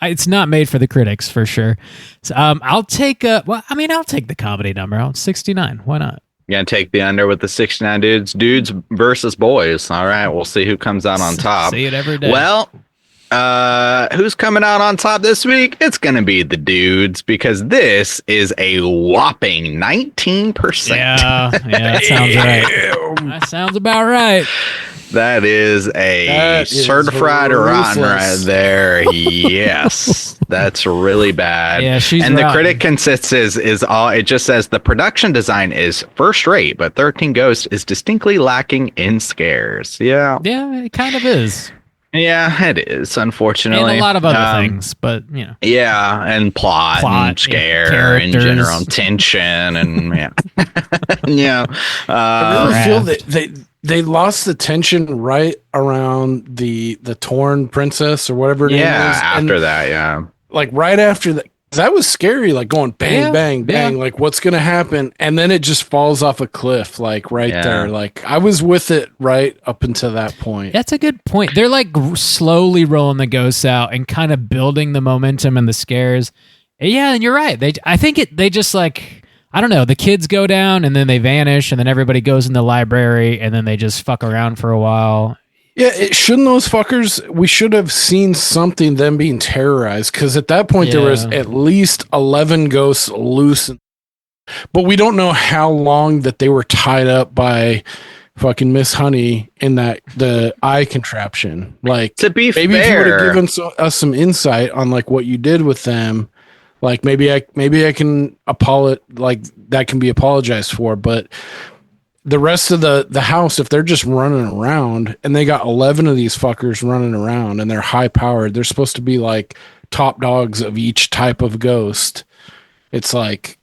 S1: it's not made for the critics for sure. So, I'll take the comedy number. I'll 69. Why not?
S2: You gonna take the under with the 69 dudes versus boys. All right, we'll see who comes out on top.
S1: See it every day.
S2: Well, who's coming out on top this week? It's gonna be the dudes because this is a whopping 19%.
S1: Yeah, that sounds right. That sounds about right.
S2: That is certified rotten right there. Yes, that's really bad.
S1: Yeah, she's
S2: and
S1: rotten.
S2: The critic consensus is all. It just says the production design is first rate, but 13 Ghosts is distinctly lacking in scares. Yeah,
S1: it kind of is.
S2: Yeah, it is. Unfortunately,
S1: and a lot of other things, but you know.
S2: Yeah, and plot and scare and general tension and yeah, yeah.
S3: I really feel that they lost the tension right around the torn princess or whatever her name is.
S2: After that, yeah.
S3: Like right after that. That was scary, like going bang, bang, bang, like what's going to happen? And then it just falls off a cliff, like there. Like I was with it right up until that point.
S1: That's a good point. They're like slowly rolling the ghosts out and kind of building the momentum and the scares. Yeah, and you're right. I think they just like, I don't know, the kids go down and then they vanish and then everybody goes in the library and then they just fuck around for a while.
S3: Yeah, shouldn't those fuckers, we should have seen something, them being terrorized, because at that point there was at least 11 ghosts loose. But we don't know how long that they were tied up by fucking Miss Honey in the eye contraption. Like,
S2: to be
S3: maybe
S2: fair,
S3: if you would have given us some insight on like what you did with them, like maybe I can like that can be apologized for, but the rest of the house, if they're just running around and they got 11 of these fuckers running around and they're high powered, they're supposed to be like top dogs of each type of ghost. It's like,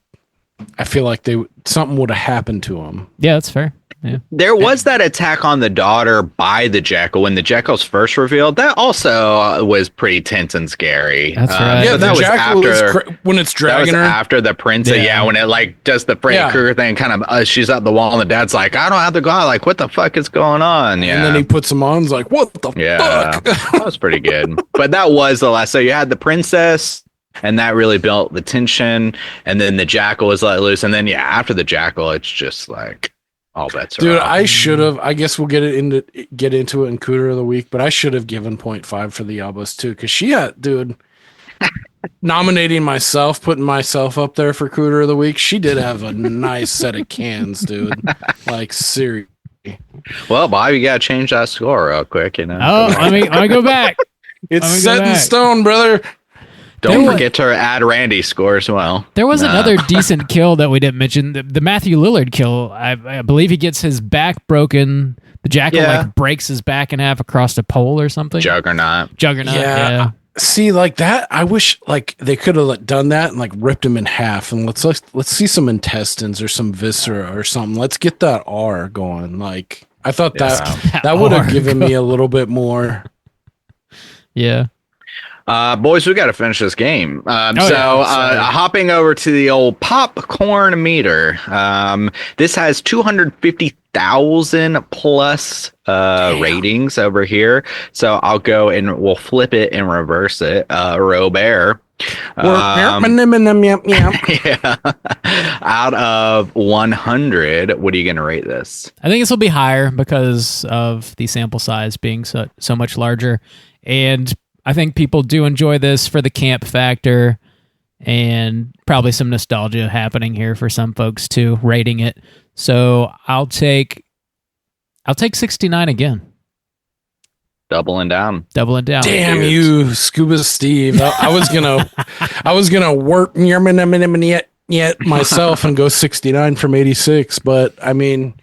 S3: I feel like something would have happened to them.
S1: Yeah, that's fair. Yeah.
S2: There was that attack on the daughter by the Jekyll when the Jekyll's first revealed. That also was pretty tense and scary.
S1: That's right.
S3: Yeah,
S2: that was after
S3: when it's dragging her
S2: after the princess. Yeah, when it like does the Freddy Krueger thing, kind of she's up the wall and the dad's like, I don't have to go out. Like, what the fuck is going on? Yeah,
S3: and then he puts them on. He's like, what the fuck?
S2: That was pretty good. But that was the last. So you had the princess. And that really built the tension. And then the Jackal was let loose. And then after the Jackal, it's just like all bets are off.
S3: I should have. I guess we'll get into it in Cooter of the Week, but I should have given 0.5 for the Albus too, because nominating myself, putting myself up there for Cooter of the Week. She did have a nice set of cans, dude. Like seriously.
S2: Well, Bob, you gotta change that score real quick, you know.
S1: Oh, let me go back.
S3: It's set in stone, brother.
S2: Don't forget to add Randy's score as well.
S1: There was another decent kill that we didn't mention. The Matthew Lillard kill. I believe he gets his back broken. The Jackal like breaks his back in half across a pole or something.
S2: Juggernaut.
S1: Yeah.
S3: See, like that. I wish like they could have done that and like ripped him in half. And let's see some intestines or some viscera or something. Let's get that R going. Like I thought that would have given me a little bit more.
S1: Yeah.
S2: Boys, we got to finish this game. Hopping over to the old popcorn meter. This has 250,000 plus ratings over here. So I'll go and we'll flip it and reverse it. Robert. Out of 100, what are you going to rate this?
S1: I think this will be higher because of the sample size being so much larger. And I think people do enjoy this for the camp factor and probably some nostalgia happening here for some folks too, rating it. So I'll take 69 again.
S2: Doubling down.
S3: Damn you, Scuba Steve. I was gonna work yet myself and go 69 from 86, but I mean,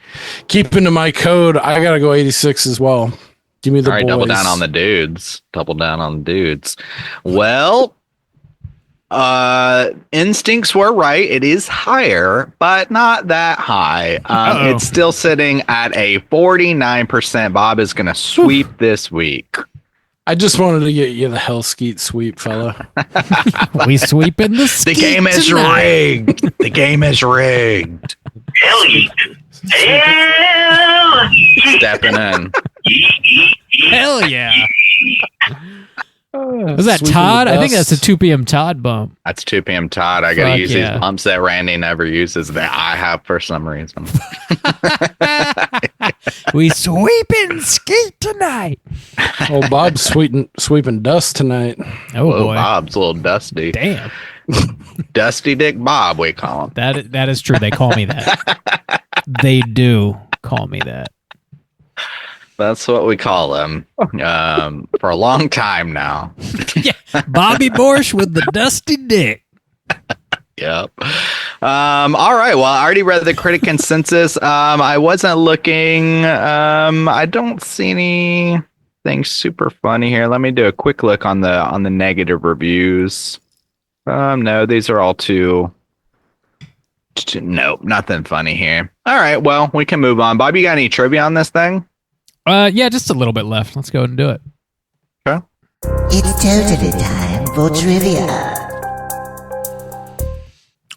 S3: keeping to my code, I gotta go 86 as well. Give me the boys.
S2: Double down on the dudes. Well, instincts were right. It is higher, but not that high. It's still sitting at a 49%. Bob is going to sweep this week.
S3: I just wanted to get you the hell skeet sweep, fella.
S1: We sweeping the skeet.
S2: The game is rigged. The game is rigged. Stepping in.
S1: Hell yeah. Was that Todd? I think that's a 2 p.m. Todd bump.
S2: That's 2 p.m. Todd. I got to use these bumps that Randy never uses that I have for some reason.
S1: We sweeping skeet tonight.
S3: Oh, Bob's sweeping dust tonight.
S1: Oh, boy.
S2: Bob's a little dusty.
S1: Damn.
S2: Dusty Dick Bob, we call him.
S1: That is true. They call me that. They do call me that.
S2: That's what we call him for a long time now.
S1: Yeah, Bobby Borsch with the dusty dick.
S2: Yep. All right. Well, I already read the critic consensus. I wasn't looking. I don't see anything super funny here. Let me do a quick look on the negative reviews. No, these are all too Nope, nothing funny here. All right, well, we can move on. Bob, you got any trivia on this thing?
S1: Yeah, just a little bit left. Let's go ahead and do it.
S2: Okay.
S4: It's totally time for trivia.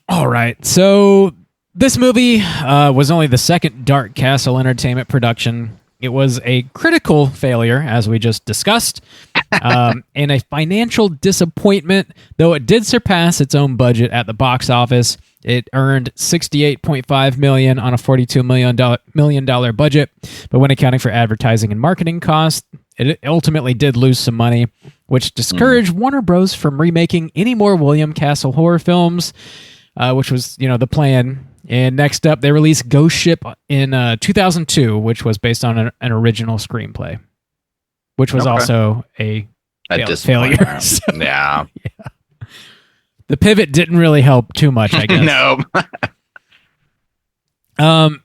S1: All right, so this movie was only the second Dark Castle Entertainment production. It was a critical failure, as we just discussed, and a financial disappointment, though it did surpass its own budget at the box office. It earned $68.5 million on a $42 million budget, but when accounting for advertising and marketing costs, it ultimately did lose some money, which discouraged Warner Bros. From remaking any more William Castle horror films, which was, the plan. And next up, they released Ghost Ship in 2002, which was based on an original screenplay, which was also a failure. So,
S2: yeah.
S1: The pivot didn't really help too much, I guess.
S2: No.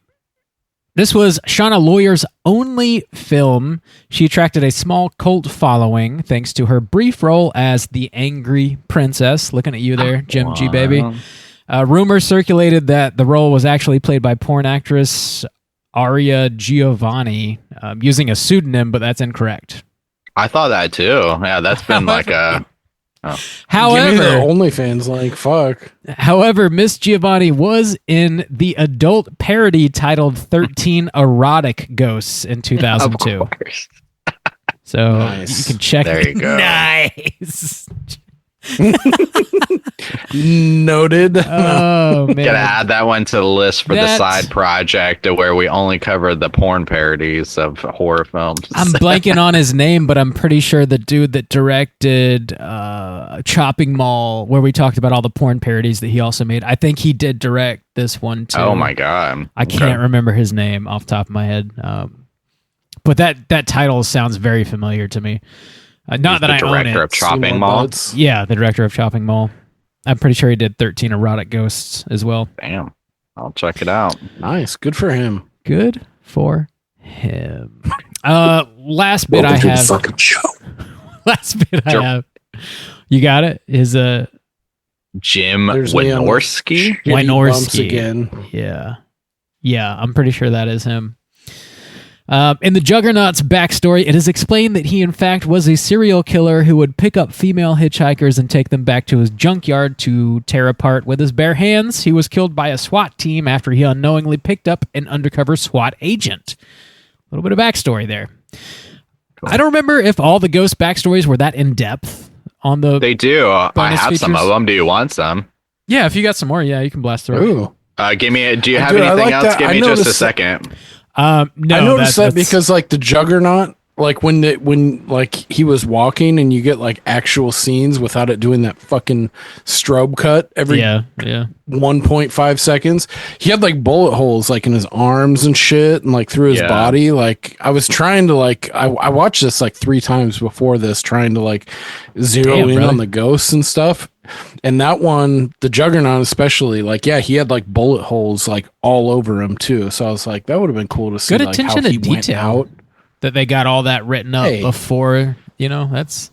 S1: This was Shauna Lawyer's only film. She attracted a small cult following thanks to her brief role as the Angry Princess. Looking at you there, Jim G. Baby. Rumors circulated that the role was actually played by porn actress Aria Giovanni using a pseudonym, but that's incorrect.
S2: I thought that too. Yeah, that's been like a... Oh.
S1: However,
S3: give me their OnlyFans link. Fuck.
S1: However, Miss Giovanni was in the adult parody titled 13 Erotic Ghosts in 2002. So
S2: nice.
S1: You can check.
S2: There you go.
S1: Nice.
S3: Noted.
S1: Oh man,
S2: gotta add that one to the list for the side project where we only cover the porn parodies of horror films.
S1: I'm blanking on his name, but I'm pretty sure the dude that directed Chopping Mall, where we talked about all the porn parodies that he also made, I think he did direct this one too.
S2: Oh my god,
S1: I can't remember his name off the top of my head, but that title sounds very familiar to me. Not that I own it.
S2: Director of Chopping Mall.
S1: Yeah, the director of Chopping Mall. I'm pretty sure he did 13 Erotic Ghosts as well.
S2: Damn. I'll check it out.
S3: Nice. Good for him.
S1: Good for him. Last bit I have.
S5: Fucking show.
S1: Last bit I have. You got it? Is
S2: Jim Wynorski?
S1: Wynorski
S3: again.
S1: Yeah. Yeah, I'm pretty sure that is him. In the Juggernaut's backstory, it is explained that he in fact was a serial killer who would pick up female hitchhikers and take them back to his junkyard to tear apart with his bare hands. He was killed by a SWAT team after he unknowingly picked up an undercover SWAT agent. A little bit of backstory there. Cool. I don't remember if all the ghost backstories were that in-depth on the...
S2: They do. I have features. Some of them. Do you want some?
S1: Yeah, if you got some more, yeah, you can blast through.
S2: Give me. Do you have anything else? Give me just a second.
S1: No,
S3: I noticed that because like the Juggernaut, like when like he was walking and you get like actual scenes without it doing that fucking strobe cut every 1.5 seconds. He had like bullet holes like in his arms and shit and like through his body. Like I was trying to like I watched this like 3 times before this, trying to like zero in on the ghosts and stuff. And that one, the Juggernaut especially, like, yeah, he had like bullet holes like all over him too. So I was like, that would have been cool to see.
S1: Good
S3: like,
S1: attention
S3: how
S1: to
S3: he
S1: detail.
S3: Went out.
S1: That they got all that written up before, that's.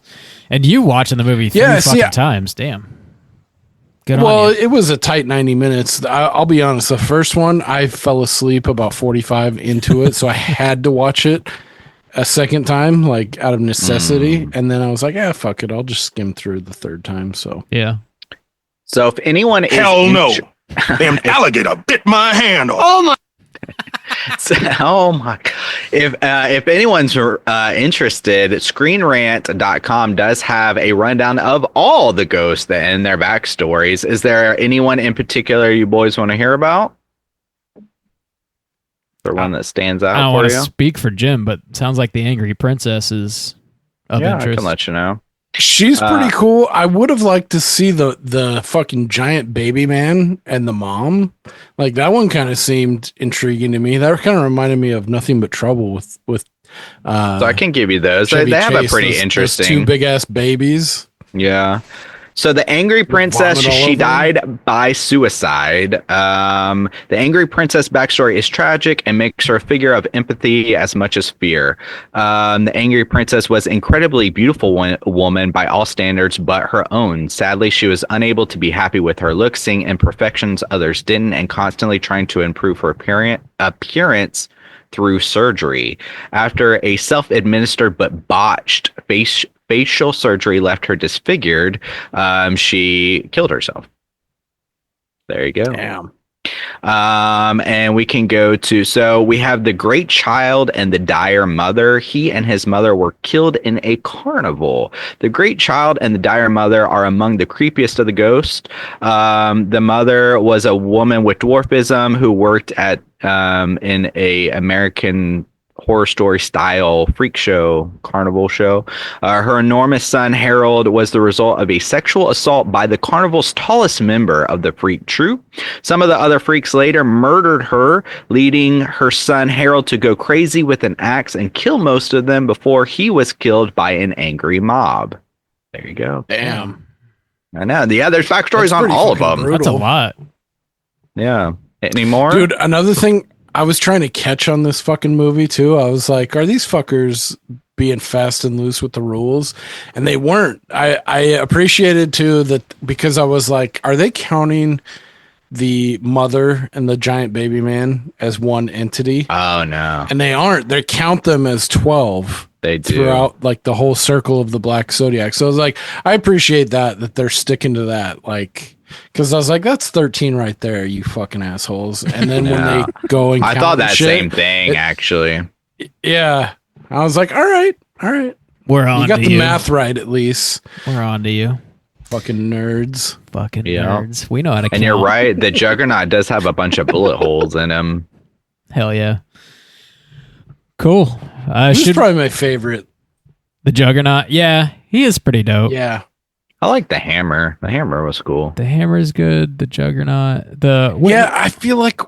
S1: And you watching the movie 3 fucking times, damn. Good
S3: well,
S1: on you.
S3: it was a tight 90 minutes. I'll be honest. The first one, I fell asleep about 45 into it, so I had to watch it a second time, like out of necessity. And then I was like, yeah, fuck it. I'll just skim through the third time. So
S1: yeah.
S2: So if anyone
S5: no, damn alligator bit my hand off. Oh my.
S2: Oh my god. If anyone's interested, ScreenRant.com does have a rundown of all the ghosts and their backstories. Is there anyone in particular you boys want to hear about? The one that stands out.
S1: I don't want to speak for Jim, but it sounds like the Angry Princess is of interest.
S2: I can let you know.
S3: She's pretty cool. I would have liked to see the fucking giant baby man and the mom. Like that one kind of seemed intriguing to me. That kind of reminded me of Nothing But Trouble with
S2: so I can give you those. They have a pretty interesting
S3: those 2 big ass babies.
S2: Yeah. So the angry princess, she died by suicide. The angry princess backstory is tragic and makes her a figure of empathy as much as fear. The angry princess was incredibly beautiful woman by all standards but her own. Sadly, she was unable to be happy with her looks, seeing imperfections others didn't, and constantly trying to improve her appearance through surgery. After a self-administered but botched facial surgery left her disfigured, she killed herself. There you go.
S3: Damn.
S2: And we can go to, so we have the great child and the dire mother. He and his mother were killed in a carnival. The great child and the dire mother are among the creepiest of the ghosts. The mother was a woman with dwarfism who worked at in a American Horror Story style freak show, carnival show. Her enormous son Harold was the result of a sexual assault by the carnival's tallest member of the freak troupe. Some of the other freaks later murdered her, leading her son Harold to go crazy with an axe and kill most of them before he was killed by an angry mob. There you go.
S3: Damn.
S2: I know. Yeah, there's backstories on all of them.
S1: That's a lot.
S2: Yeah. Any more?
S3: Dude, another thing I was trying to catch on this fucking movie too. I was like, are these fuckers being fast and loose with the rules? And they weren't. I appreciated too that, because I was like, are they counting the mother and the giant baby man as one entity?
S2: Oh no.
S3: And they aren't. They count them as 12.
S2: They do.
S3: Throughout like the whole circle of the Black Zodiac. So I was like, I appreciate that they're sticking to that. Like, because I was like, that's 13 right there, you fucking assholes. And then when they go and
S2: I
S3: count
S2: thought
S3: the
S2: that
S3: shit,
S2: same thing, actually.
S3: Yeah. I was like, all right.
S1: We're on.
S3: You got
S1: to
S3: the
S1: you.
S3: math right, at least.
S1: We're on to you.
S3: Fucking nerds.
S1: Fucking nerds. We know how to count.
S2: And you're right. The Juggernaut does have a bunch of bullet holes in him.
S1: Hell yeah. Cool.
S3: He's probably my favorite.
S1: The Juggernaut. Yeah, he is pretty dope.
S3: Yeah.
S2: I like the hammer. The hammer was cool.
S1: The hammer is good. The Juggernaut.
S3: I feel like,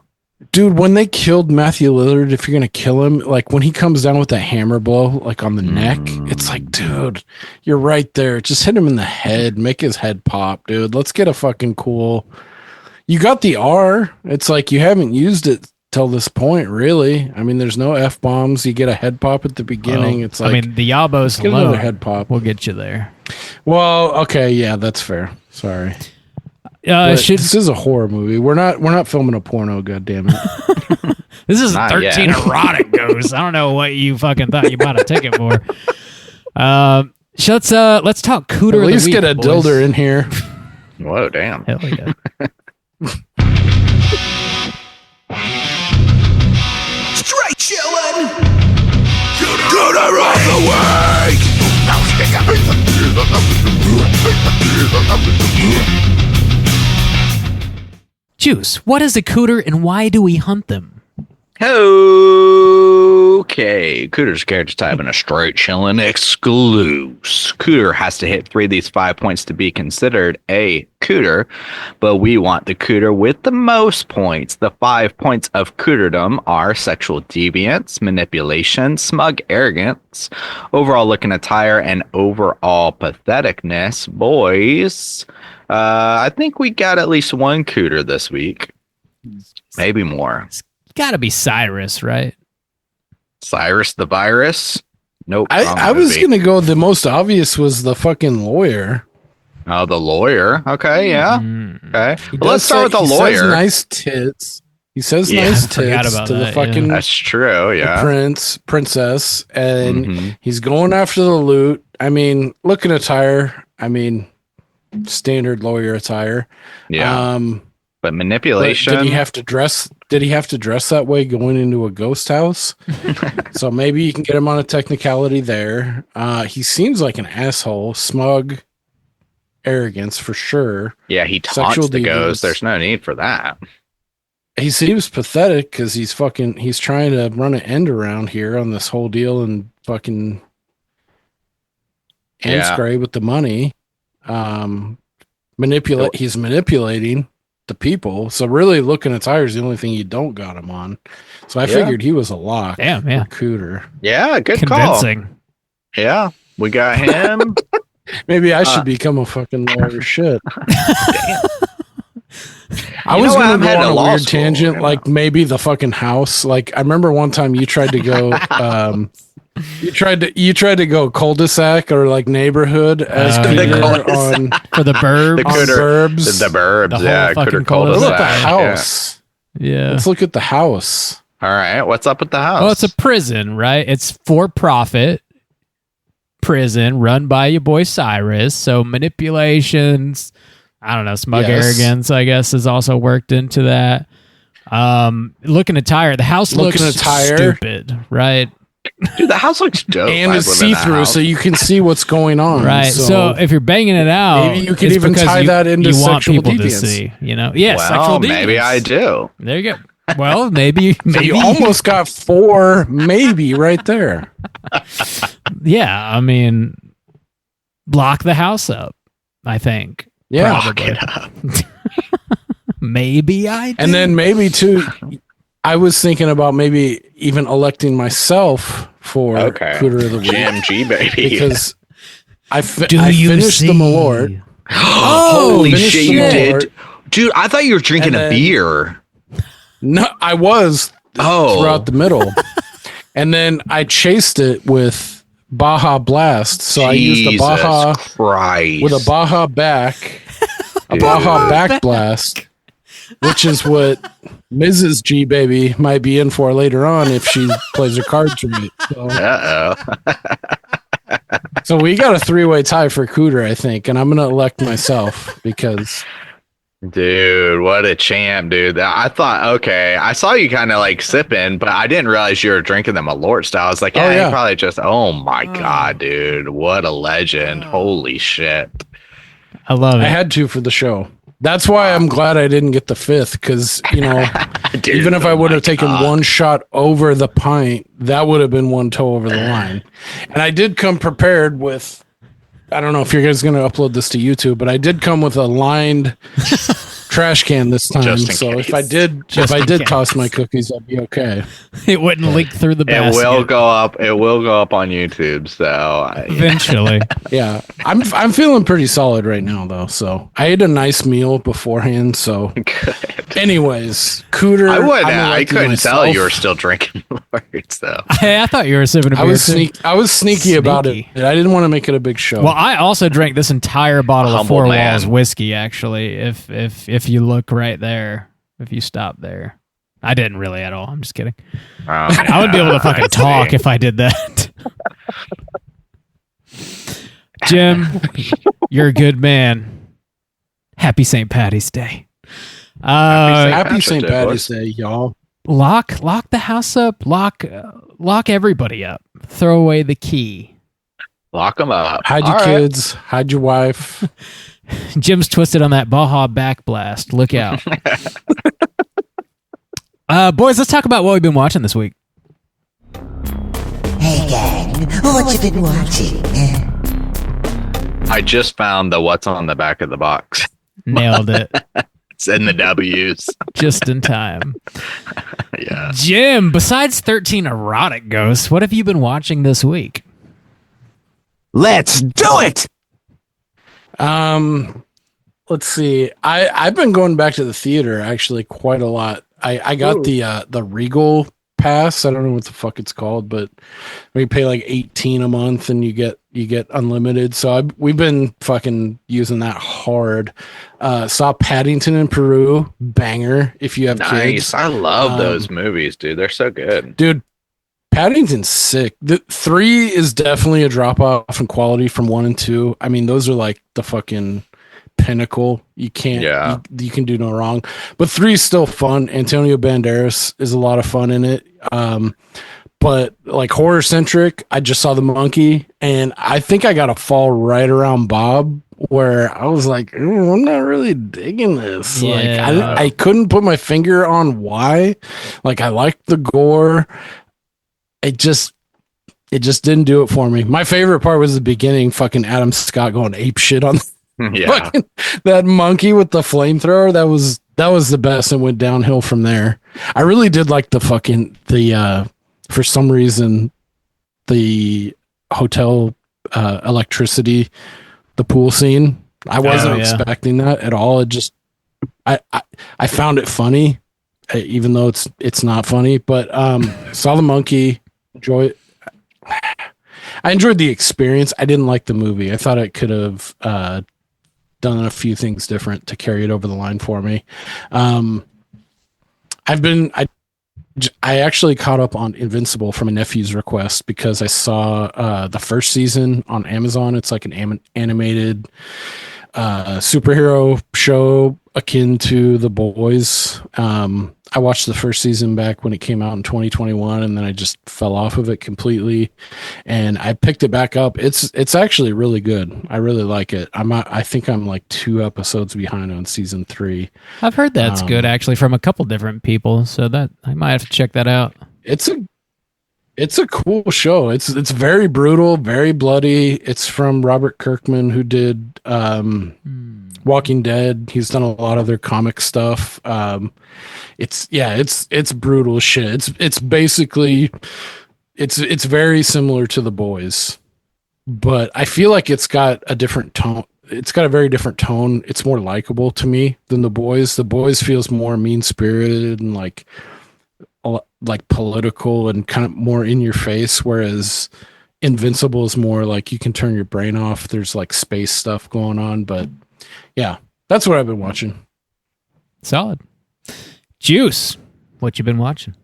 S3: dude, when they killed Matthew Lillard, if you're gonna kill him, like when he comes down with that hammer blow, like on the neck, it's like, dude, you're right there. Just hit him in the head, make his head pop, dude. Let's get a fucking cool. You got the R. It's like you haven't used it till this point, really. I mean, there's no F bombs. You get a head pop at the beginning. It's like,
S1: I mean, the Yabos
S3: get
S1: alone
S3: another head pop.
S1: will get you there.
S3: Well, okay, yeah, that's fair. Sorry. This is a horror movie. We're not filming a porno. God damn it.
S1: This is 13 erotic ghosts. I don't know what you fucking thought you bought a ticket for. So let's talk Cooter.
S3: At least
S1: of the
S3: get
S1: week,
S3: a
S1: boys.
S3: dilder in here.
S2: Whoa, damn.
S1: Hell yeah.
S4: Straight chillin'. Cooter of the week.
S1: Juice, what is a Cooter and why do we hunt them?
S2: Okay. Cooter's character type in a straight chillin' exclusive. Cooter has to hit 3 of these 5 points to be considered a Cooter, but we want the Cooter with the most points. The 5 points of Cooterdom are sexual deviance, manipulation, smug arrogance, overall looking attire, and overall patheticness. Boys, I think we got at least one Cooter this week. Maybe more.
S1: Gotta be Cyrus, right?
S2: Cyrus the Virus? Nope.
S3: I was going to go, the most obvious was the fucking lawyer.
S2: Oh, the lawyer. Okay, yeah. Okay. Well, let's start with the lawyer.
S3: He says nice tits. He says nice tits to the fucking
S2: That's true, yeah.
S3: princess, and he's going after the loot. I mean, looking attire. I mean, standard lawyer attire.
S2: Yeah. But manipulation.
S3: But did he have to dress? Did he have to dress that way going into a ghost house? So maybe you can get him on a technicality there. He seems like an asshole, smug, arrogance for sure.
S2: Yeah, he taunts the ghost. There's no need for that.
S3: He seems pathetic because he's trying to run an end around here on this whole deal and fucking scrape with the money. He's manipulating the people. So really, looking at tires, the only thing you don't got him on. So I figured he was a lock.
S1: Damn, yeah.
S3: Cooter.
S2: Yeah, good
S1: convincing.
S2: call. Yeah, we got him.
S3: Maybe I should become a fucking lawyer. Shit. I
S2: You
S3: was
S2: know,
S3: going
S2: I'm
S3: to go
S2: heading
S3: on
S2: to
S3: a
S2: law
S3: weird
S2: school,
S3: tangent,
S2: you know.
S3: like maybe the fucking house. Like I remember one time you tried to go, you tried to go cul-de-sac or like neighborhood as Cooter on
S1: For the burb.
S2: The
S3: on
S2: Cooter,
S3: Burbs.
S2: the Burbs,
S1: The whole
S2: yeah.
S1: fucking
S2: Cooter called us
S3: Look
S1: cul-de-sac.
S3: at the
S2: that,
S3: house.
S1: Yeah.
S3: Let's look at the house.
S2: All right, what's up with the house?
S1: Well, it's a prison, right? It's for-profit prison run by your boy Cyrus. So manipulations, I don't know, smug arrogance, I guess, is also worked into that. Looking attire. The house looks stupid, right?
S2: Dude, the house looks dope.
S3: And
S2: I'd
S3: it's
S2: live in that
S3: see-through,
S2: house.
S3: so you can see what's going on.
S1: Right. So if you're banging it out,
S3: maybe you could
S1: it's
S3: even
S1: because
S3: tie that into
S1: you want
S3: sexual
S1: people to
S3: deviance.
S1: see. You know, yes,
S2: well,
S1: sexual
S2: maybe
S1: deviance.
S2: I do.
S1: There you go. Well, maybe
S3: So you
S1: maybe
S3: almost got 4 maybe right there.
S1: yeah. I mean, block the house up. I think.
S3: Yeah.
S1: Probably. Maybe I do.
S3: And then maybe too, I was thinking about maybe even electing myself for Cooter of the Week.
S2: Jim G, baby.
S3: Because I
S1: Do you
S3: finished
S1: see?
S3: the Malort.
S2: Holy
S3: finished
S2: shit,
S3: the
S2: you
S3: Malort.
S2: did. Dude, I thought you were drinking
S3: And
S2: a
S3: then-
S2: beer.
S3: No, I was
S2: Oh.
S3: throughout the middle. And then I chased it with Baja Blast. So I used a Baja
S2: Christ.
S3: with a Baja back, a Baja back blast, which is what Mrs. G baby might be in for later on if she plays her cards right. So, so we got a 3-way tie for Cooter, I think, and I'm gonna elect myself because
S2: Dude, what a champ, dude. I thought, okay, I saw you kind of like sipping, but I didn't realize you were drinking the Malort style. I was like, yeah,
S3: yeah.
S2: he probably just, oh my God, dude. What a legend. Holy shit.
S1: I love it.
S3: I had to for the show. That's why I'm glad I didn't get the 5th, because
S2: Dude,
S3: even if I
S2: oh
S3: would
S2: my
S3: have taken
S2: God.
S3: one shot over the pint, that would have been one toe over the line. And I did come prepared with, I don't know if you guys going to upload this to YouTube, but I did come with a lined trash can this time.
S2: Just in
S3: So
S2: case.
S3: if I did toss my cookies, I'd be okay.
S1: It wouldn't leak through the
S2: It
S1: basket.
S2: will go up. It will go up on YouTube. So
S1: Eventually.
S3: Yeah, I'm feeling pretty solid right now though. So I ate a nice meal beforehand. So,
S2: good.
S3: anyways, Cooter.
S2: I couldn't tell you were still drinking Malorts though.
S1: Hey, I thought you were sipping a beer.
S3: I was sneaky about it.
S1: Sneaky.
S3: I didn't want to make it a big show.
S1: Well, I also drank this entire bottle of
S2: Humble
S1: Four
S2: man.
S1: Walls whiskey. Actually, if you look right there, if you stop there, I didn't really at all. I'm just kidding. I would be able to fucking talk if I did that. Jim, you're a good man. Happy St. Patty's Day.
S3: Happy St. Patty's Day, y'all.
S1: Lock the house up. Lock everybody up. Throw away the key.
S2: Lock them up.
S3: Hide your kids. Hide your wife.
S1: Jim's twisted on that Baja back blast. Look out. Boys, let's talk about what we've been watching this week.
S4: Hey gang, what you been watching?
S2: I just found the what's on the back of the box.
S1: Nailed it.
S2: It's in the W's.
S1: Just in time.
S2: Yeah.
S1: Jim, besides 13 erotic ghosts, what have you been watching this week?
S6: Let's do it.
S3: Let's see. I've been going back to the theater actually quite a lot. I got the Regal pass. I don't know what the fuck it's called, but we pay like $18 a month and you get unlimited. So we've been fucking using that hard. Saw Paddington in Peru, banger. If you have kids,
S2: Nice. I love those movies, dude. They're so good.
S3: dude. Paddington's sick. The 3 is definitely a drop off in quality from 1 and 2. I mean, those are like the fucking pinnacle. You can't, you can do no wrong. But 3 is still fun. Antonio Banderas is a lot of fun in it. But like horror centric, I just saw The Monkey, and I think I got a fall right around Bob, where I was like, I'm not really digging this. Like I couldn't put my finger on why. Like I liked the gore. It just didn't do it for me. My favorite part was the beginning, fucking Adam Scott going ape shit on fucking that monkey with the flamethrower. That was the best, and went downhill from there. I really did like the for some reason the hotel electricity the pool scene. I wasn't expecting that at all. It just, I found it funny, even though it's not funny. But saw the monkey. I enjoyed the experience. I didn't like the movie. I thought it could have done a few things different to carry it over the line for me. I actually caught up on Invincible from a nephew's request because I saw the first season on Amazon. It's like an animated superhero show akin to The Boys. I watched the first season back when it came out in 2021, and then I just fell off of it completely. And I picked it back up. It's actually really good. I really like it. I think I'm like 2 episodes behind on season 3.
S1: I've heard that's good actually from a couple different people, so that I might have to check that out.
S3: It's a cool show. It's very brutal, very bloody. It's from Robert Kirkman, who did Walking Dead. He's done a lot of their comic stuff. It's brutal shit. It's basically it's very similar to The Boys, but I feel like it's got a different tone. It's got a very different tone. It's more likable to me than The Boys. The Boys feels more mean spirited and like political and kind of more in your face, whereas Invincible is more like you can turn your brain off. There's like space stuff going on, but yeah, that's what I've been watching.
S1: Solid. Juice, what you been watching?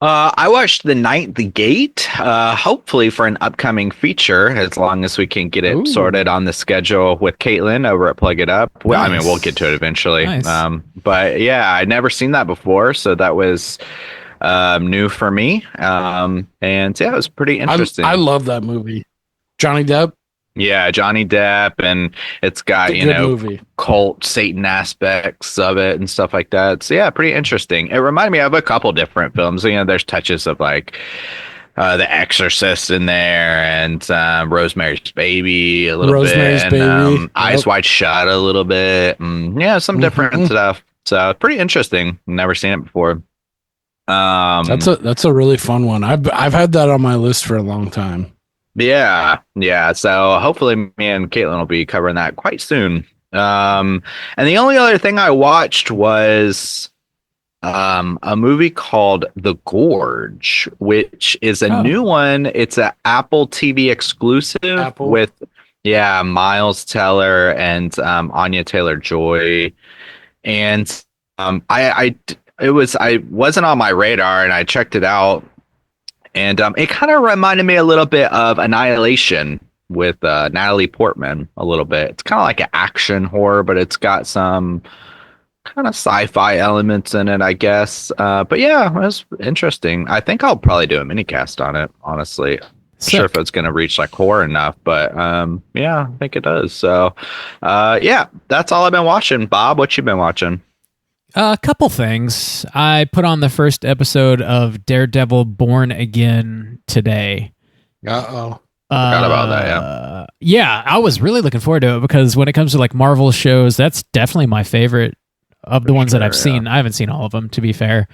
S2: I watched The Ninth Gate, hopefully for an upcoming feature, as long as we can get it sorted on the schedule with Caitlin over at Plug It Up. Well, nice. I mean, we'll get to it eventually. Nice. But yeah, I'd never seen that before, so that was new for me. And yeah, it was pretty interesting.
S3: I love that movie. Johnny Depp.
S2: Yeah, Johnny Depp, and it's got, movie. Cult Satan aspects of it and stuff like that. So yeah, pretty interesting. It reminded me of a couple different films. There's touches of like The Exorcist in there, and Rosemary's Baby a little bit, and Eyes Wide Shut a little bit. Yeah, some different stuff. So pretty interesting. Never seen it before.
S3: That's a really fun one. I've had that on my list for a long time.
S2: Yeah. So hopefully me and Caitlin will be covering that quite soon. And the only other thing I watched was a movie called The Gorge, which is a new one. It's an Apple TV exclusive with Miles Teller and Anya Taylor-Joy. And I wasn't on my radar, and I checked it out. And it kind of reminded me a little bit of Annihilation with Natalie Portman a little bit. It's kind of like an action horror, but it's got some kind of sci-fi elements in it, I guess. But yeah, it was interesting. I think I'll probably do a mini cast on it, honestly. Not sure if it's going to reach like horror enough, but yeah, I think it does. So yeah, that's all I've been watching. Bob, what you been watching?
S1: A couple things. I put on the first episode of Daredevil Born Again today.
S3: Uh-oh.
S2: Forgot about that,
S1: yeah, I was really looking forward to it because when it comes to like Marvel shows, that's definitely my favorite of the ones that I've seen. I haven't seen all of them, to be fair.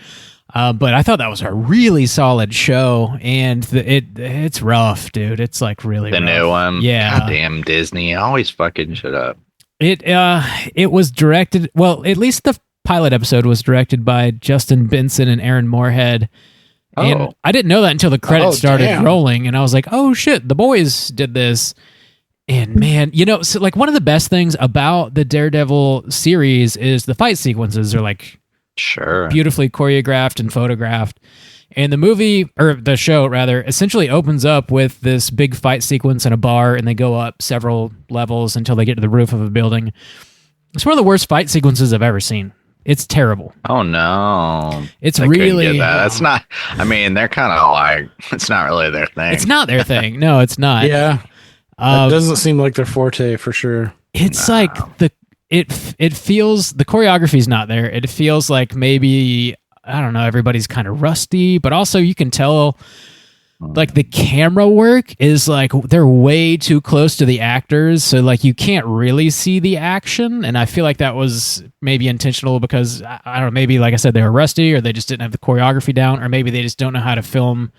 S1: But I thought that was a really solid show, and it's rough, dude. It's like really rough.
S2: The new one?
S1: Yeah.
S2: Goddamn Disney. Always fucking shit up.
S1: It was directed, well, at least the pilot episode was directed by Justin Benson and Aaron Moorhead. And I didn't know that until the credits started rolling, and I was like, oh shit, the boys did this. And man, so like one of the best things about the Daredevil series is the fight sequences are like beautifully choreographed and photographed. And the movie, or the show rather, essentially opens up with this big fight sequence in a bar, and they go up several levels until they get to the roof of a building. It's one of the worst fight sequences I've ever seen. It's terrible.
S2: Oh no!
S1: It's really
S2: that's not. I mean, they're kind of like it's not really their thing.
S1: It's not their thing. No, it's not.
S3: Yeah, it doesn't seem like their forte for sure.
S1: It's like it feels the choreography's not there. It feels like maybe I don't know. Everybody's kind of rusty, but also you can tell. Like the camera work is like they're way too close to the actors, so like you can't really see the action. And I feel like that was maybe intentional because I don't know, maybe like I said, they were rusty, or they just didn't have the choreography down, or maybe they just don't know how to film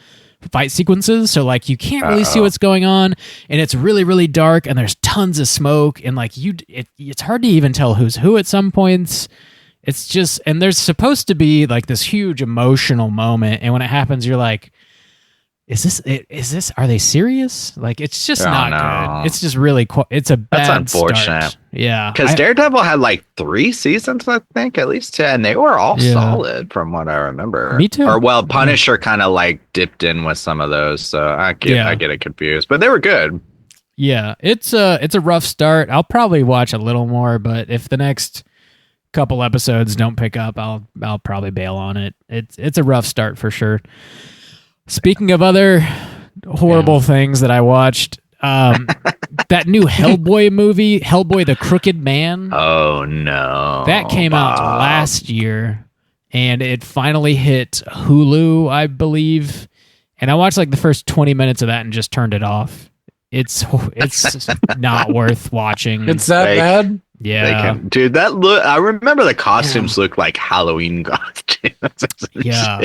S1: fight sequences, so like you can't really see what's going on, and it's really, really dark, and there's tons of smoke, and like it's hard to even tell who's who at some points. It's just, and there's supposed to be like this huge emotional moment, and when it happens, you're like, is this, are they serious? Like, it's just not good. It's just really, it's a bad
S2: That's unfortunate.
S1: start. Yeah.
S2: Because Daredevil had like 3 seasons, I think, at least 10. They were all solid from what I remember.
S1: Me too.
S2: Or, well, Punisher kind of like dipped in with some of those. So I get it confused. But they were good.
S1: Yeah. It's a rough start. I'll probably watch a little more, but if the next couple episodes don't pick up, I'll probably bail on it. It's a rough start for sure. Speaking of other horrible things that I watched, that new Hellboy movie, Hellboy the Crooked Man.
S2: Oh, no.
S1: That came out last year, and it finally hit Hulu, I believe. And I watched like the first 20 minutes of that and just turned it off. It's not worth watching.
S3: It's that bad?
S1: Yeah.
S2: Dude, that look, I remember the costumes look like Halloween costumes.
S1: Yeah.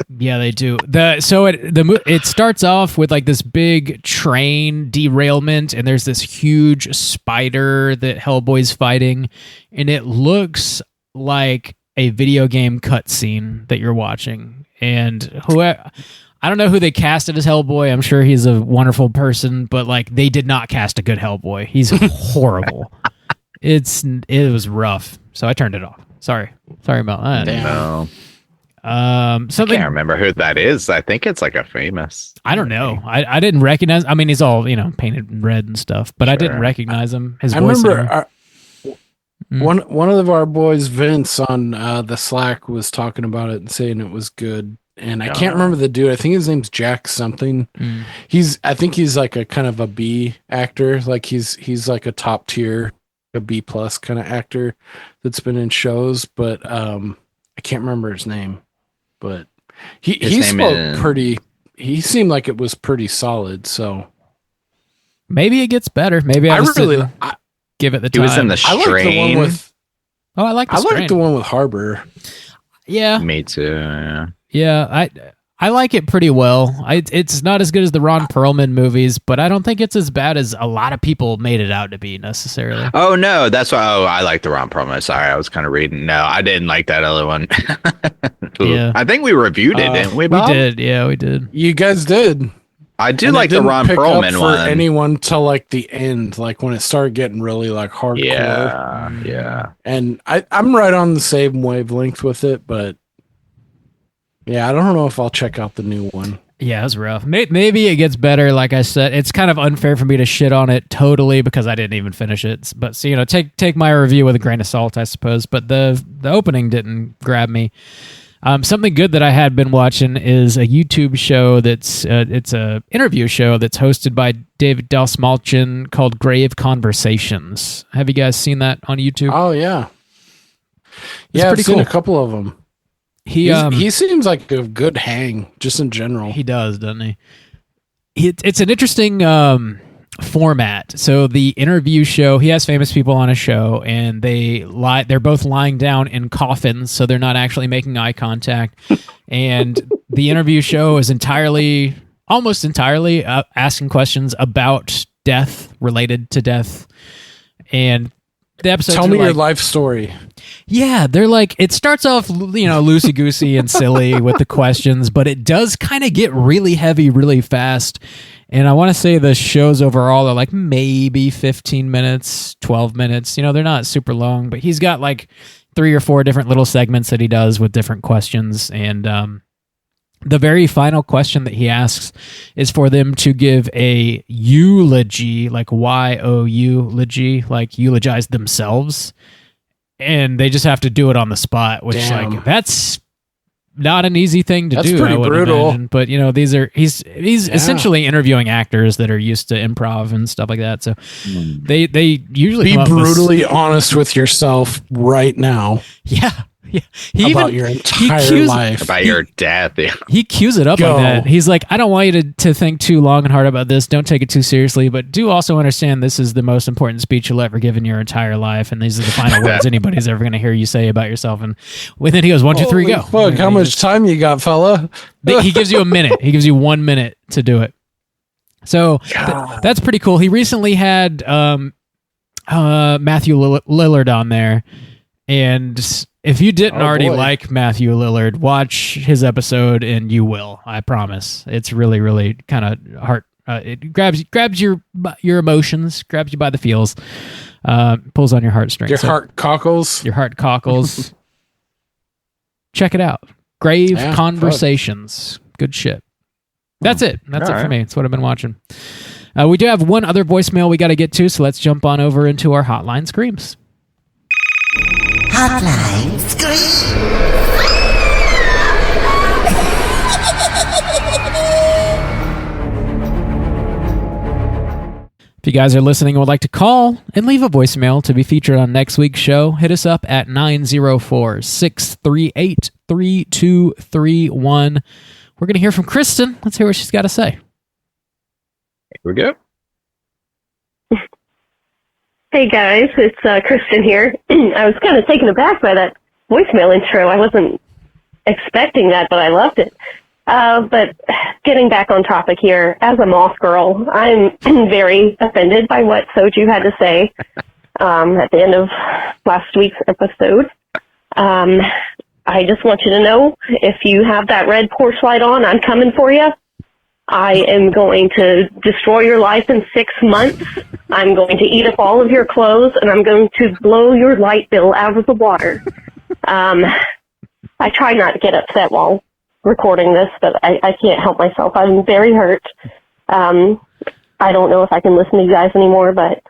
S1: Yeah, they do. It starts off with like this big train derailment, and there's this huge spider that Hellboy's fighting, and it looks like a video game cutscene that you're watching. And I don't know who they casted as Hellboy. I'm sure he's a wonderful person, but like they did not cast a good Hellboy. He's horrible. It was rough, so I turned it off. Sorry about that.
S2: No. I can't remember who that is. I think it's like a famous.
S1: I don't know. I didn't recognize. I mean, he's all painted in red and stuff, but I didn't recognize him. His voice.
S3: I remember one of our boys, Vince, on the Slack was talking about it and saying it was good. And I can't remember the dude. I think his name's Jack something. I think he's like a kind of a B actor. Like he's like a top tier, a B plus kind of actor that's been in shows, but I can't remember his name. But he spoke pretty. He seemed like it was pretty solid. So
S1: maybe it gets better. Maybe I give it the time.
S2: He was in the Strain.
S3: I like the one with.
S1: Oh, I like
S3: the one with Harbor.
S1: Yeah,
S2: me too.
S1: Yeah, I like it pretty well. It's not as good as the Ron Perlman movies, but I don't think it's as bad as a lot of people made it out to be necessarily.
S2: Oh, no, that's why. Oh, I like the Ron Perlman. Sorry, I was kind of reading. No, I didn't like that other one.
S1: Yeah.
S2: I think we reviewed it, didn't we, Bob?
S1: We did. Yeah, we did.
S3: You guys did.
S2: I do like the Ron Perlman one.
S3: For anyone till like the end, like when it started getting really like hardcore.
S2: Yeah.
S3: And I'm right on the same wavelength with it, but yeah, I don't know if I'll check out the new one.
S1: Yeah, it was rough. Maybe it gets better. Like I said, it's kind of unfair for me to shit on it totally because I didn't even finish it. But so, take my review with a grain of salt, I suppose. But the opening didn't grab me. Something good that I had been watching is a YouTube show it's a interview show that's hosted by David Dalsmalchin called Grave Conversations. Have you guys seen that on YouTube?
S3: Oh yeah, I've seen a couple of them. He seems like a good hang, just in general.
S1: He does, doesn't he? It's an interesting format. So the interview show, he has famous people on a show, and they're both lying down in coffins, so they're not actually making eye contact. And the interview show is almost entirely asking questions about death, related to death. And the episodes
S3: Tell me your life story.
S1: Yeah, they're like, it starts off, loosey-goosey and silly with the questions, but it does kind of get really heavy really fast. And I want to say the shows overall are like maybe 15 minutes, 12 minutes. They're not super long, but he's got like 3 or 4 different little segments that he does with different questions. And the very final question that he asks is for them to give a eulogy, like eulogy, like eulogize themselves. And they just have to do it on the spot, which like that's not an easy thing to do.
S3: Pretty
S1: I would
S3: brutal.
S1: imagine. But he's essentially interviewing actors that are used to improv and stuff like that. So they usually
S3: be brutally honest with yourself right now.
S1: Yeah. He
S3: about your entire life.
S2: About your death. Yeah.
S1: He cues it up
S3: Go.
S1: like that. He's like, I don't want you to think too long and hard about this. Don't take it too seriously, but do also understand this is the most important speech you'll ever give in your entire life, and these are the final words anybody's ever going to hear you say about yourself. And within he goes, 1, 2, 3, go.
S3: Fuck, how much time you got, fella?
S1: He gives you a minute. He gives you 1 minute to do it. So that's pretty cool. He recently had Matthew Lillard on there, and if you didn't already like Matthew Lillard, watch his episode and you will. I promise. It's really, really kind of heart. It grabs your emotions, grabs you by the feels, pulls on your heartstrings.
S3: Your heart cockles.
S1: Your heart cockles. Check it out. Grave Conversations. Good shit. That's it. That's it for me. That's what I've been watching. We do have one other voicemail we got to get to, so let's jump on over into our Hotline Screams.
S4: Hotline Scream.
S1: If you guys are listening and would like to call and leave a voicemail to be featured on next week's show, hit us up at 904-638-3231. We're going to hear from Kristen. Let's hear what she's got to say.
S2: Here we go.
S9: Hey guys, it's Kristen here. I was kind of taken aback by that voicemail intro. I wasn't expecting that, but I loved it. But getting back on topic here, as a moth girl, I'm very offended by what Soju had to say at the end of last week's episode. I just want you to know, if you have that red porch light on, I'm coming for you. I am going to destroy your life in 6 months. I'm going to eat up all of your clothes, and I'm going to blow your light bill out of the water. I try not to get upset while recording this, but I can't help myself. I'm very hurt. I don't know if I can listen to you guys anymore, but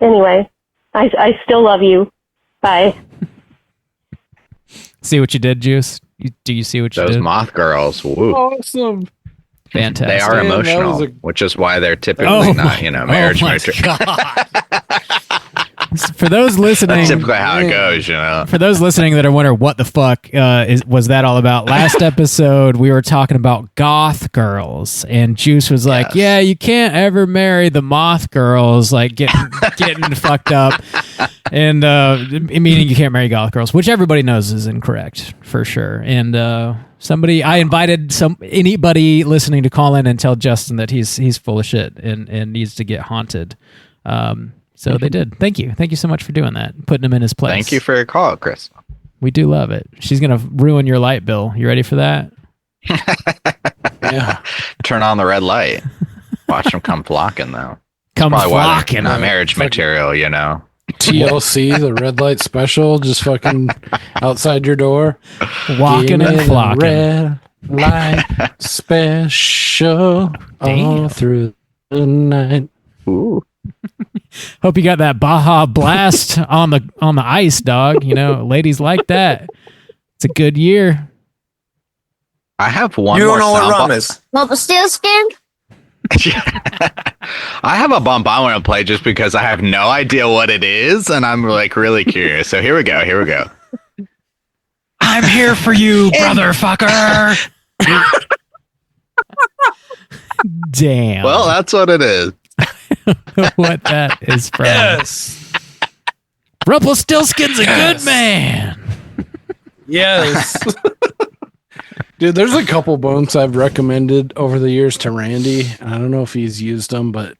S9: anyway, I still love you. Bye.
S1: See what you did, Juice? Do you see what you did?
S2: Those moth girls. Woo.
S3: Awesome.
S1: Fantastic.
S2: They are emotional, which is why they're typically not, marriage material.
S1: For those listening,
S2: that's typically how it goes,
S1: For those listening that are wondering what the fuck was that all about, last episode we were talking about goth girls, and Juice was like, "Yeah, you can't ever marry the moth girls, like getting fucked up," and meaning you can't marry goth girls, which everybody knows is incorrect for sure. And I invited anybody listening to call in and tell Justin that he's full of shit and needs to get haunted. So they did. Thank you so much for doing that, putting him in his place.
S2: Thank you for your call, Chris.
S1: We do love it. She's gonna ruin your light bill. You ready for that?
S3: Yeah.
S2: Turn on the red light. Watch them come flocking, though.
S1: Come flocking.
S2: Not marriage material,
S3: TLC, the red light special, just fucking outside your door.
S1: Walking and flocking.
S3: Red light special all through the night.
S2: Ooh.
S1: Hope you got that Baja Blast on the ice, dog. Ladies like that. It's a good year.
S2: I have one.
S6: You
S2: more
S6: don't know what rum
S2: soundbite.
S6: is.
S10: Rumpelstiltskin?
S2: I have a bump I want to play just because I have no idea what it is, and I'm really curious. So here we go.
S1: I'm here for you, brother fucker. Damn.
S2: Well, that's what it is.
S1: What that is from.
S3: Yes.
S1: Rumpelstiltskin's a good man.
S3: Yes. Dude, there's a couple bumps I've recommended over the years to Randy. I don't know if he's used them, but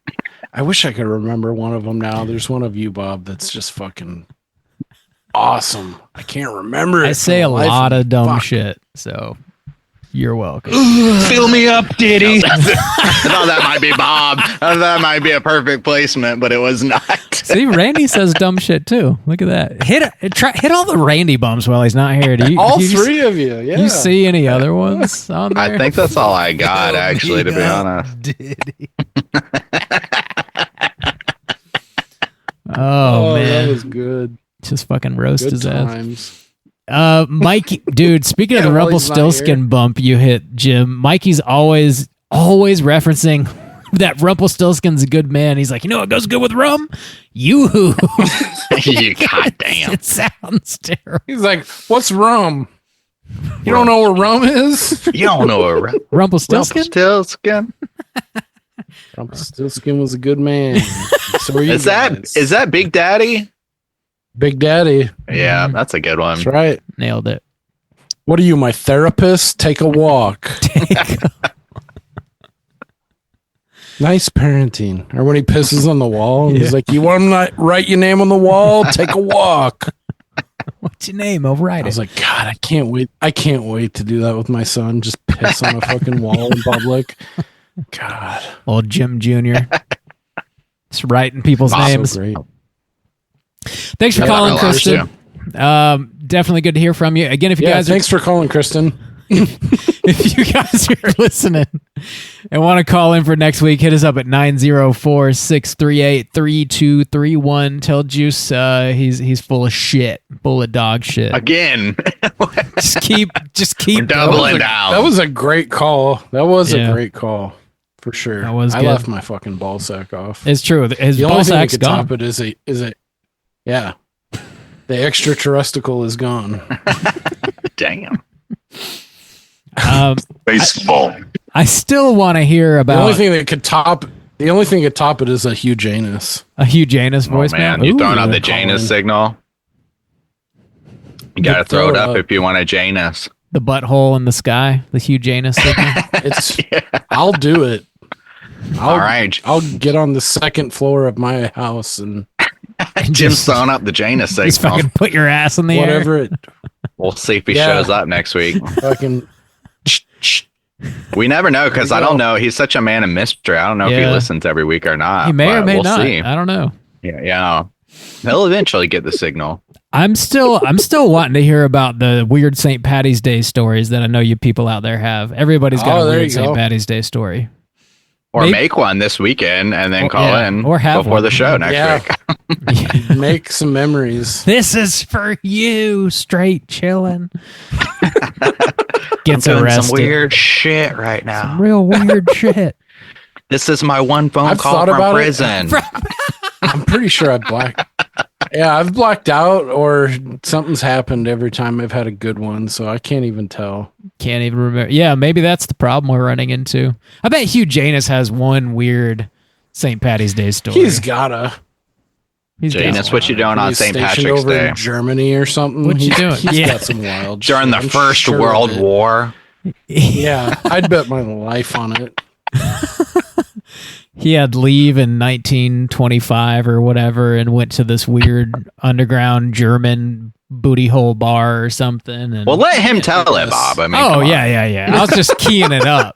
S3: I wish I could remember one of them now. There's one of you, Bob, that's just fucking awesome. I can't remember it.
S1: I say a lot of dumb shit, so you're welcome.
S8: Fill me up, Diddy.
S2: I thought that might be Bob. I thought that might be a perfect placement, but it was not.
S1: See, Randy says dumb shit too. Look at that. Hit all the Randy bumps while he's not here.
S3: All three of you, yeah.
S1: You see any other ones on there?
S2: I think that's all I got, actually, to be honest.
S1: Diddy. Oh man,
S3: that was good.
S1: Just fucking roast
S3: Good
S1: his
S3: times.
S1: ass. Mikey, dude, speaking of the
S3: while he's not
S1: Rumpelstiltskin bump you hit, Jim, Mikey's always referencing that Rumpelstiltskin's a good man. He's like, what goes good with rum? You.
S2: You goddamn.
S1: It sounds terrible.
S3: He's like, "What's rum? You don't know what rum is?
S2: You don't know a
S1: Rumpelstiltskin?
S2: Rumpelstiltskin?
S3: Rumpelstiltskin was a good man. So were you
S2: Is
S3: guys.
S2: that Big Daddy?
S3: Big Daddy?
S2: Yeah, that's a good one.
S3: That's right.
S1: Nailed it.
S3: What are you, my therapist? Take a walk. Nice parenting. Or when he pisses on the wall, and he's like, "You want to write your name on the wall? Take a walk."
S1: What's your name? I'll write
S3: I
S1: it.
S3: was like, God, I can't wait. I can't wait to do that with my son. Just piss on a fucking wall in public. God.
S1: Old Jim Jr. Just writing people's names.
S3: So great.
S1: Thanks for
S2: Yeah,
S1: calling,
S2: I lost
S1: Kristen. Definitely good to hear from you. Again, if you guys
S3: thanks for calling, Kristen.
S1: if you guys are listening and want to call in for next week, hit us up at 904-638-3231. Tell Juice he's full of shit, full of dog shit.
S2: Again.
S1: just keep
S2: We're doubling down.
S3: That was a great call. That was a great call. For sure.
S1: That was
S3: I
S1: good.
S3: left my fucking ball sack off.
S1: It's true. His
S3: The
S1: ball
S3: only thing that
S1: sack's
S3: could
S1: gone.
S3: top it is a yeah. The extraterrestrial is gone.
S2: Damn.
S6: Baseball.
S1: I still want to hear
S3: The
S1: about
S3: only thing that could top it is a Hugh Janus.
S1: a Hugh Janus
S2: Oh,
S1: voicemail.
S2: man. You throwing out the
S3: call
S2: Janus
S3: in.
S2: signal? You got to throw it up
S3: up.
S2: if you want a Janus.
S1: The butthole in the sky, the Hugh Janus signal.
S3: It's I'll do it.
S2: All right.
S3: I'll get on the second floor of my house and
S2: Jim's throwing up the Janus
S1: Just
S2: signal.
S1: fucking put your ass in the air.
S3: whatever it
S2: We'll see if he
S3: Yeah.
S2: shows up next week.
S3: fucking
S2: We never know because
S3: There
S2: I
S3: you
S2: don't
S3: go.
S2: know. He's such a man of mystery. I don't know if he
S1: Yeah.
S2: listens every week or not.
S1: He may or
S2: but
S1: may
S2: we'll
S1: not.
S2: See.
S1: I don't know.
S2: Yeah. He'll eventually get the signal.
S1: I'm still wanting to hear about the weird St. Patty's Day stories that I know you people out there have. Everybody's got
S3: Oh,
S1: a
S3: there
S1: weird
S3: you go.
S1: St. Patty's Day story.
S2: Or
S1: Maybe-
S2: make one this weekend and then
S1: Or-
S2: call
S1: yeah,
S2: in
S1: or have
S2: before
S1: one.
S2: the show next
S3: Yeah.
S2: week.
S3: make some memories.
S1: This is for you, straight chillin'. Gets
S2: Doing
S1: arrested.
S2: some weird shit right now.
S1: Real weird shit.
S2: This is my one phone
S3: I've
S2: call
S3: thought
S2: from
S3: about it.
S2: prison.
S3: I'm pretty sure I've blacked. Yeah, I've blacked out or something's happened every time I've had a good one, so I can't even tell.
S1: Can't even remember. Yeah, maybe that's the problem we're running into. I bet Hugh Janus has one weird St. Patty's Day story.
S3: He's gotta.
S1: He's got
S2: Janus,
S1: one.
S2: what you doing on
S3: He's
S2: St.
S3: stationed
S2: Patrick's
S3: over
S2: Day?
S3: in Germany or something.
S1: What you doing?
S3: He's
S1: Yeah.
S3: got some wild
S2: During
S3: shit.
S2: the
S3: I'm
S2: First
S3: sure
S2: World
S3: of it.
S2: War.
S3: Yeah, I'd bet my life on it.
S1: He had leave in 1925 or whatever and went to this weird underground German booty hole bar or something. And
S2: Well, let him tell it, Bob. I mean,
S1: oh,
S2: come on.
S1: yeah. I was just keying it up.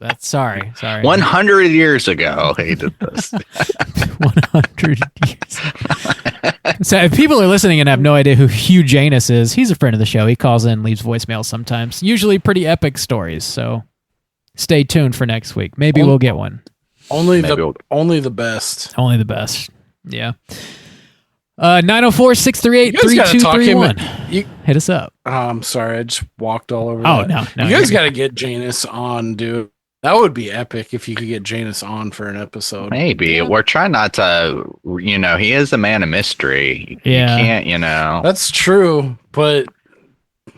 S1: That's sorry.
S2: 100 years ago, he did this.
S1: 100 years. So if people are listening and have no idea who Hugh Janus is, he's a friend of the show. He calls in, leaves voicemails sometimes, usually pretty epic stories. So stay tuned for next week. Maybe we'll get one.
S3: Only
S2: Maybe
S3: the
S2: we'll-
S3: only the best.
S1: Only the best. Yeah. 904-638-3231. Hit us up.
S3: I'm sorry, I just walked all over.
S1: Oh,
S3: that.
S1: no,
S3: you
S1: you're
S3: guys
S1: good.
S3: got to get Janus on, dude. That would be epic if you could get Janus on for an episode.
S2: Maybe. We're trying not to, he is a man of mystery.
S1: Yeah.
S2: You can't,
S3: That's true, but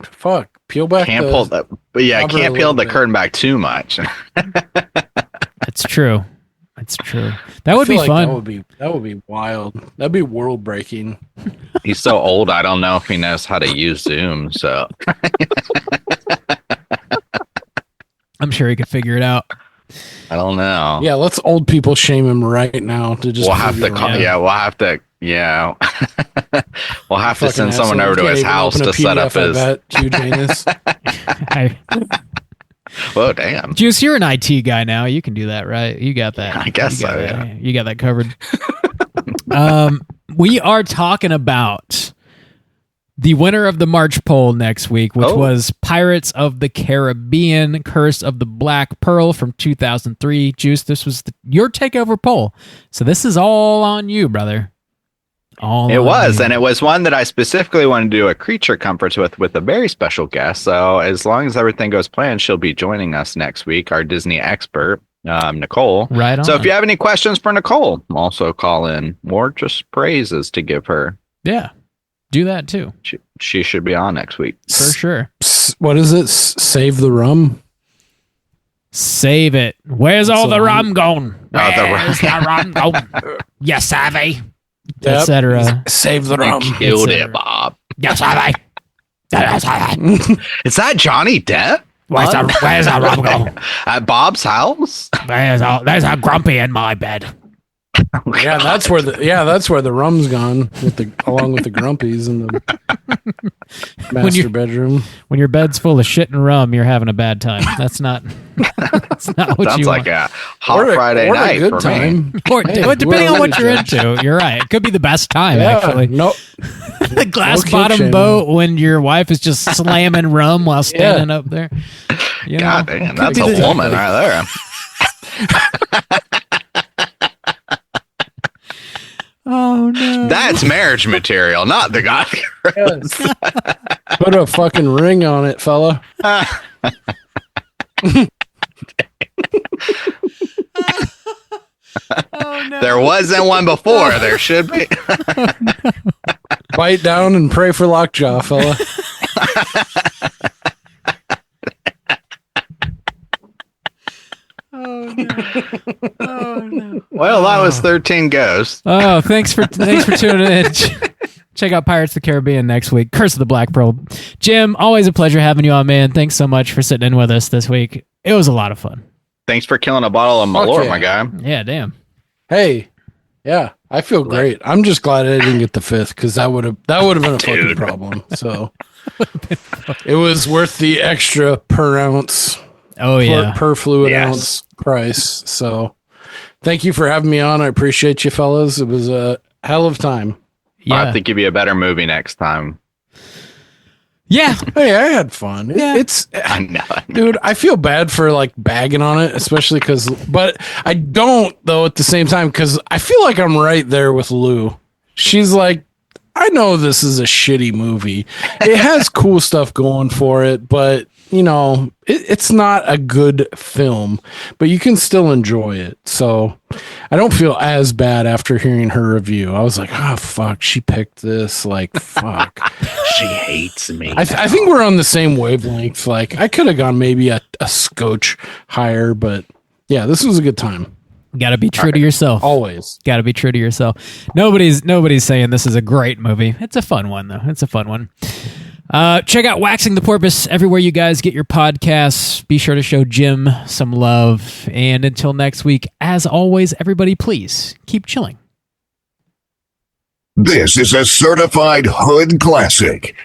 S3: fuck, peel back.
S2: can't
S3: the,
S2: pull the, but yeah,
S3: cover a
S2: can't peel
S3: little
S2: the
S3: bit.
S2: curtain back too much.
S1: That's true. That's true. That would
S3: I feel
S1: be
S3: like
S1: fun.
S3: That would be wild. That'd be world breaking.
S2: He's so old, I don't know if he knows how to use Zoom. So
S1: I'm sure he could figure it out.
S2: I don't know.
S3: Yeah, let's old people shame him right now to just.
S2: We'll have
S3: prove
S2: to
S3: you
S2: call.
S3: wrong.
S2: Yeah, we'll have to. Yeah, we'll have to
S3: Fucking
S2: send someone
S3: asshole.
S2: over to
S3: You can't
S2: his
S3: even
S2: house
S3: open a
S2: to set up
S3: PDF,
S2: his.
S3: I bet, Hugh Janus.
S1: Hey,
S2: Whoa, damn!
S1: Juice, you're an IT guy now. You can do that, right? You got that.
S2: I guess
S1: You got
S2: so,
S1: that.
S2: yeah.
S1: You got that covered. We are talking about the winner of the March poll next week, which
S2: Oh.
S1: was Pirates of the Caribbean: Curse of the Black Pearl from 2003. Juice, this was your takeover poll, so this is all on you, brother. All
S2: It
S1: on
S2: was,
S1: you.
S2: and it was one that I specifically wanted to do a creature comforts with a very special guest. So as long as everything goes planned, she'll be joining us next week, our Disney expert. Nicole.
S1: Right on.
S2: So if you have any questions for Nicole, also call in, or just praises to give her.
S1: Yeah, do that too.
S2: She should be on next week.
S1: For sure.
S3: What is it? Save the rum?
S1: Save it. Where's all the rum gone?
S2: Where's
S1: the rum gone? You savvy?
S3: Yep.
S1: Etc.
S3: Save the rum.
S2: Killed it, Bob.
S1: You savvy?
S2: Is that Johnny Depp?
S1: Where's the rum gone?
S2: At Bob's house?
S1: There's a grumpy in my bed.
S3: Yeah, that's where the rum's gone along with the grumpies in the master bedroom.
S1: When your bed's full of shit and rum, you're having a bad time. That's not what
S2: Sounds
S1: you
S2: like
S1: want.
S2: a hot Friday
S3: or
S2: night
S3: a good
S2: for
S3: time.
S2: me.
S1: Or, depending on what you're into, you're right. It could be the best time, actually.
S3: Nope.
S1: The glass
S3: No
S1: bottom
S3: kink
S1: boat when your wife is just slamming rum while standing up there. You
S2: God
S1: know,
S2: damn, that's a woman right there.
S1: Oh no.
S2: That's marriage material, not the guy.
S3: Put a fucking ring on it, fella.
S1: Oh, no.
S2: There wasn't one before. There should be.
S3: Bite down and pray for lockjaw, fella.
S1: Oh no. Oh no.
S2: Well, that was 13 Ghosts.
S1: Oh, thanks for tuning in. Check out Pirates of the Caribbean next week. Curse of the Black Pearl. Jim, always a pleasure having you on, man. Thanks so much for sitting in with us this week. It was a lot of fun.
S2: Thanks for killing a bottle of Malort, my guy.
S1: Yeah, damn.
S3: Hey, yeah, I feel great. I'm just glad I didn't get the fifth because that would have been a fucking problem. So it was worth the extra per ounce.
S1: Oh yeah,
S3: per fluid ounce price. So thank you for having me on. I appreciate you, fellas. It was a hell of a time.
S2: Yeah. I'll have to give you a better movie next time.
S1: Yeah.
S3: Hey, I had fun.
S1: Yeah.
S2: I know.
S3: Dude, I feel bad for like bagging on it, especially but I don't though at the same time because I feel like I'm right there with Lou. She's like, I know this is a shitty movie. It has cool stuff going for it, but you know, it's not a good film, but you can still enjoy it. So I don't feel as bad after hearing her review. I was like, oh, fuck, she picked this. Like, fuck.
S2: She hates me.
S3: I think we're on the same wavelength. Like, I could have gone maybe a scotch higher, but yeah, this was a good time.
S1: Got to be true to yourself.
S3: Always.
S1: Got to be true to yourself. Nobody's saying this is a great movie. It's a fun one, though. It's a fun one. Check out Waxing the Porpoise everywhere you guys get your podcasts. Be sure to show Jim some love. And until next week, as always, everybody, please keep chilling.
S10: This is a certified hood classic.